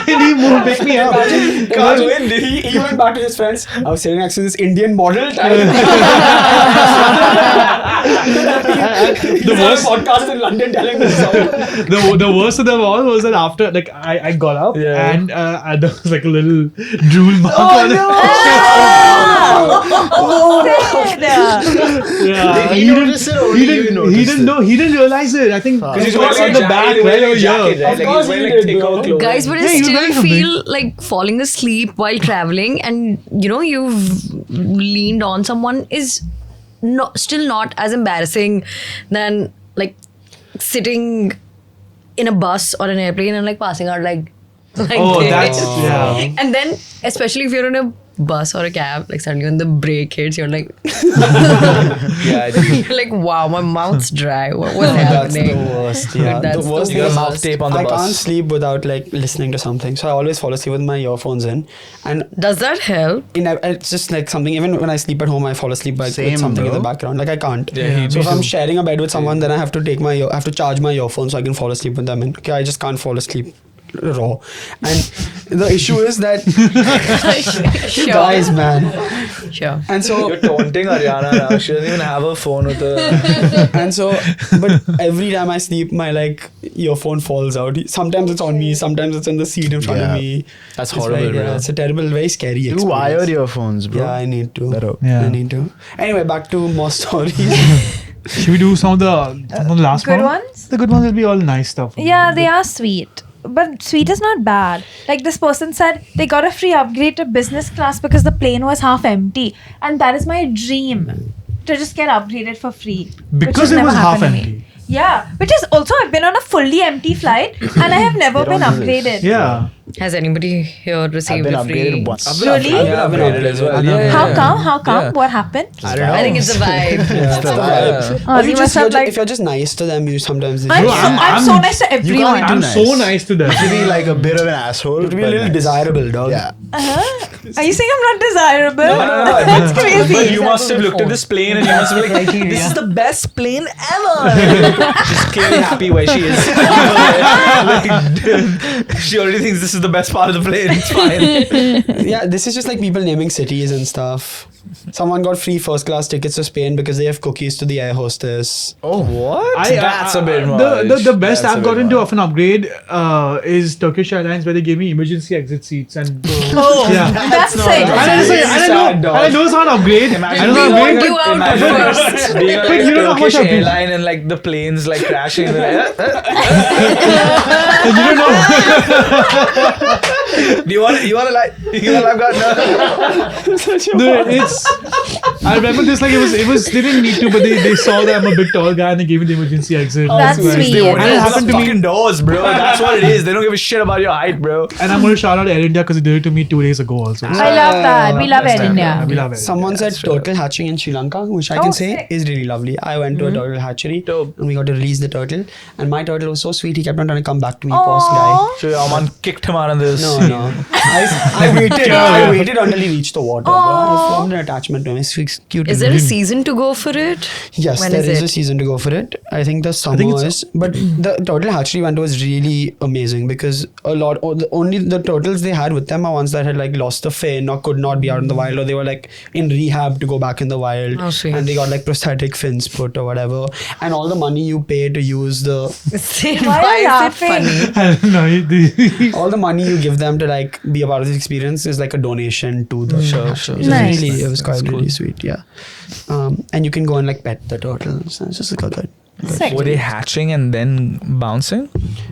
did he pick me up? Imagine, he went back to his friends. I was sitting next to this Indian model. The worst- podcast in London telling this story. the worst of them all was that after like I got up Yeah. and there was like a little drool mark on it. Yeah, Did he notice it or you noticed he didn't it? know. He didn't realize it. I think Because he's it was wearing on a the back, jacket, right wearing over a jacket, here. right? Of Like course he's wearing he like did, thick bro. out clothing. Guys, but Yeah, I you're still wearing something. feel like falling asleep while traveling and you've leaned on someone is still not as embarrassing than like sitting in a bus or an airplane and like passing out like Oh, this. that's yeah. And then especially if you're in a bus or a cab, like suddenly when the brake hits, you're like Yeah, I think you're like, wow, my mouth's dry. What's That's the happening? worst. Yeah, That's the worst the you got a thing is mouth tape on the I bus. can't sleep without like listening to something. So I always fall asleep with my earphones in, and Does that help? it's just like something. Even when I sleep at home, I fall asleep with Same, something in the bro. background. Like I can't. Yeah, me So if I'm too. sharing a bed with someone, then I have to I have to charge my earphones so I can fall asleep with them. And okay, I just can't fall asleep raw. And the issue is that you guys, man. Sure. And so You're taunting Ariana now. She doesn't even have her phone with her. and so, but every time I sleep, my like earphone falls out. Sometimes it's on me, sometimes it's in the seat in front of Yeah. me. That's It's horrible, very, bro. it's a terrible, very scary You experience. wired your phones, bro. Yeah, I need to. Better. Yeah. I need to. Anyway, back to more stories. Should we do some of the last Good one? ones? The good ones will be all nice stuff. Yeah, they are sweet. But sweet is not bad. Like this person said, they got a free upgrade to business class because the plane was half empty. And that is my dream. To just get upgraded for free. which Because has it never was half happened to me. empty. Yeah. Which is also, I've been on a fully empty flight and I have never been upgraded. Yeah. Has anybody here I've received been a free? upgraded once. Really? Yeah, I've been upgraded as well. How come? How come? Yeah. What happened? I don't know. I think it's a vibe. It's the vibe. Oh, Or you you must just, have like. if you're just nice to them, you sometimes I'm, Bro, so, I'm- I'm so I'm- nice to You everyone. can't I'm Too so nice. nice to them. To be like a bit of an asshole. to be a but little nice. desirable, dog. Yeah. Are you saying I'm not desirable? That's But crazy. you must have looked at this plane and you must be like, this is the best plane ever. She's clearly happy where she is. Like, she already thinks this is is the best part of the plane. It's fine. Yeah, this is just like people naming cities and stuff. Someone got free first class tickets to Spain because they have cookies to the air hostess. Oh, what? That's a bit much. The best That's a I've bit gotten to much. of an upgrade is Turkish Airlines, where they gave me emergency exit seats and yeah. That's not sick. bad. And I know it's not an upgrade. I know it's not an We upgrade. want you out first. Being on But like you a don't know how much Turkish I've been- airline and like the planes like crashing. And You don't know. Do you want to like? I've got No, it's. I remember this like it was. They didn't need to, but they saw that I'm a bit tall guy and they gave me the emergency exit. That's Right. sweet. They want And it to happened open to the me. fucking doors, bro. That's what it is. They don't give a shit about your height, bro. And I'm going to shout out Air India because they did it to me 2 days ago also. I love that. We love That's Air nice. India. We love it. Someone said turtle hatching in Sri Lanka, which I Oh, can say sick. is really lovely. I went to a turtle hatchery Dope. and we got to release the turtle. And my turtle was so sweet, he kept on trying to come back to me, Aww. post guy. So your man kicked him out of this. No. I waited. I waited until he reached the water. Bro. I formed an attachment to him. He's cute. Is there a season to go for it? Yes, When there is is it? a season to go for it. I think the summer think it's- is, but the turtle hatchery event was really amazing because only the turtles they had with them are ones that had like lost the fin or could not be out in the wild, or they were like in rehab to go back in the wild, Oh, sweet. and they got like prosthetic fins put or whatever, and all the money you pay to use the Why are you is it laughing? funny? I don't know. all the money you give them to like be a part of this experience is like a donation to the Sure. It was Nice. really, it was quite That's really cool. sweet, yeah. And you can go and like pet the turtles. It's just like good. Sick. Were they hatching and then bouncing?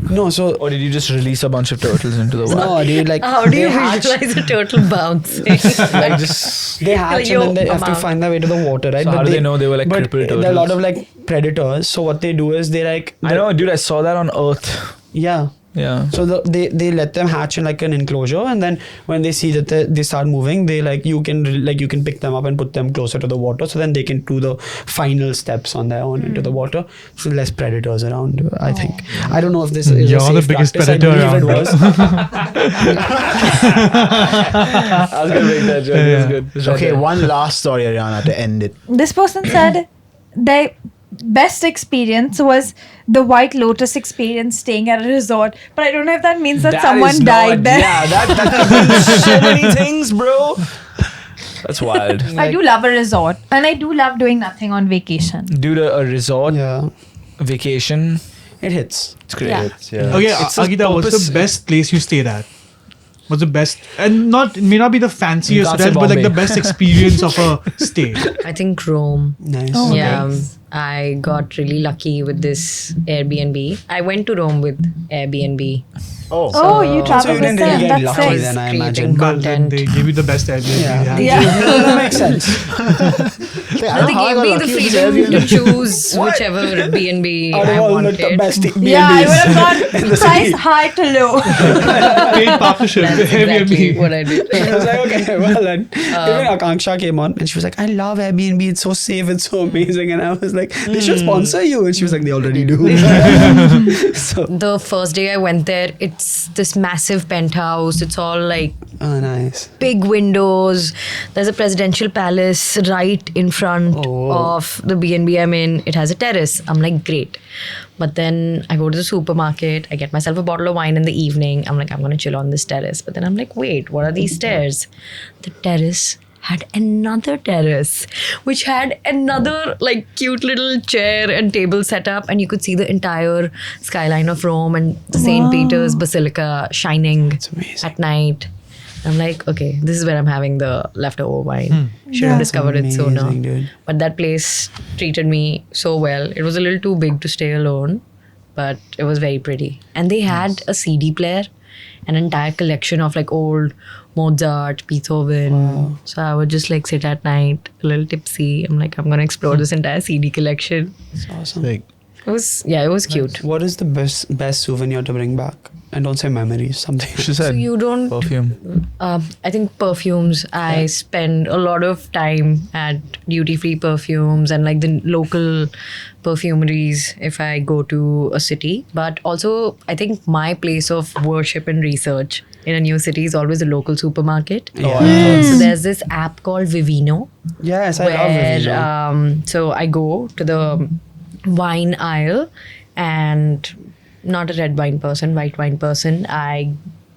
No, so Or did you just release a bunch of turtles into the wild? no, they like How do you they hatch- visualize a turtle bouncing? Like just. They hatch Yo, and then they have to amount. find their way to the water, right? So how do they know they were, like, but crippled there are a lot turtles? of like predators. So what they do is they like I know, dude. I saw that on Earth. yeah. Yeah. So they let them hatch in like an enclosure, and then when they see that they start moving, they like you can pick them up and put them closer to the water, so then they can do the final steps on their own into the water. So less predators around. I think. I don't know if this is You're a the safe biggest practice. predator I believe around, it was. I was gonna make that joke. It was good. It's right Okay, there. one last story, Ariana, to end it. This person said their best experience was the White Lotus experience staying at a resort. But I don't know if that means that That someone is died not- there. Yeah, that could mean so many things, bro. That's wild. I do love a resort. And I do love doing nothing on vacation. Dude, a resort Yeah, vacation. it hits. It's great. Yeah. Okay, It's a Ankita, what's purpose- the best place you stayed at? What's the best, and it may not be the fanciest can't say hotel, but like the Bombay. best experience of a stay. I think Rome. Nice. Oh, Yeah, nice. I got really lucky with this Airbnb. I went to Rome with Airbnb. Oh, Oh, you So traveled you with didn't really them. get That's lucky sick. then, I Creating imagine. But then content. they give you the best Airbnb. Yeah. Yeah. That makes sense. Hey, I No, don't they know how I gave got me the lucky with this freedom to Airbnb. choose whichever B&B Out of I all wanted. the best B&Bs. Yeah, I would have in gone the price city. high to low. Paid partnership. That's exactly Airbnb. what I did. I was like, okay, well then. Even Akanksha came on and she was like, I love Airbnb. It's so safe. It's so amazing. And I was like, they should sponsor you. And she was like, they already do. So, The first day I went there, it's this massive penthouse. It's all like oh, nice. big windows. There's a presidential palace right in front Oh. of the B&B I'm in. It has a terrace. I'm like, great. But then I go to the supermarket. I get myself a bottle of wine in the evening. I'm like, I'm going to chill on this terrace. But then I'm like, wait, what are these stairs? The terrace had another terrace, which had another like cute little chair and table set up, and you could see the entire skyline of Rome and the St. Peter's Basilica shining amazing. at night. I'm like, okay, this is where I'm having the leftover wine. Should have discovered it sooner. Amazing, dude. But that place treated me so well. It was a little too big to stay alone, but it was very pretty. And they had a CD player, an entire collection of like old Mozart, Beethoven. So I would just like sit at night, a little tipsy. I'm like, I'm gonna explore this entire CD collection. It's awesome. Like, It was cute. What is the best souvenir to bring back? And don't say memories, something. She So said you don't perfume. I think perfumes. I spend a lot of time at duty-free perfumes and like the local perfumeries if I go to a city. But also, I think my place of worship and research in a new city is always a local supermarket. Yeah. So there's this app called Vivino Yes, I love where Vivino. so I go to the wine aisle and not a red wine person, white wine person. I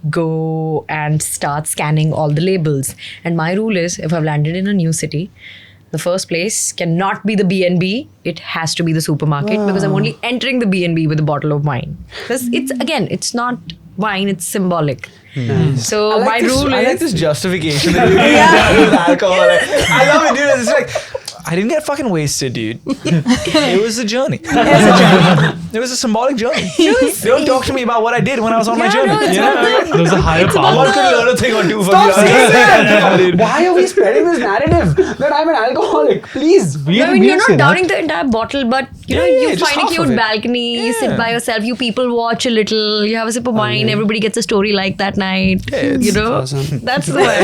go and start scanning all the labels. And my rule is, if I've landed in a new city, the first place cannot be the B&B. It has to be the supermarket because I'm only entering the B&B with a bottle of wine. Because it's not wine, it's symbolic. So my rule I like is... this justification that you use with alcohol. Like, I love it, dude. It's like, I didn't get fucking wasted, dude. It was a journey. It was a symbolic journey. Don't talk to me about what I did when I was on my journey. No, it's There was a higher power. One could learn a thing or two from Stop you. saying that! Why are we spreading this narrative that I'm an alcoholic? Please. You're not downing the entire bottle, but you just find a half of cute it. balcony, you sit by yourself, you people watch a little, you have a sip of wine, everybody gets a story like that night. it's awesome. That's the way.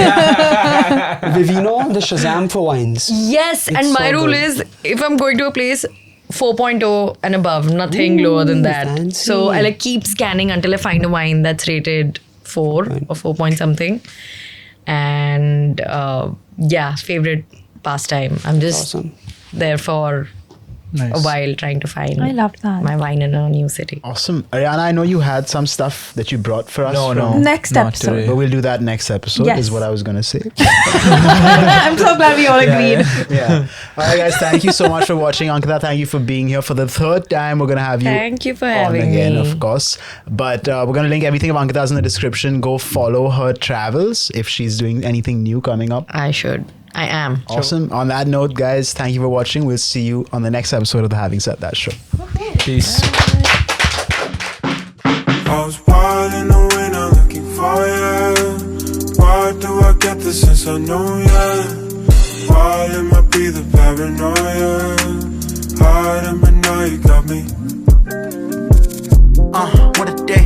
Vivino, the Shazam for wines. Yes, and my so rule good. is, if I'm going to a place, 4.0 and above, nothing lower than that. Fancy. So I keep scanning until I find a wine that's rated 4 or 4 point something. And favorite pastime. I'm just Awesome. there for Nice. a while trying to find I loved that. my wine in a new city. Awesome. Ariana, I know you had some stuff that you brought for us. No. Next Not episode. today. But we'll do that next episode, Yes. is what I was going to say. I'm so glad we all agreed. Yeah. All right, guys. Thank you so much for watching. Ankita, thank you for being here. For the third time, we're going to have you Thank you for on having again, me. of course. But we're going to link everything of Ankita's in the description. Go follow her travels if she's doing anything new coming up. I should. I am. Awesome. On that note, guys, thank you for watching. We'll see you on the next episode of the Having Said That show. Peace. I was wild in the wind, I'm looking for you. Why do I get the sense I know ya? Why it might be the paranoia?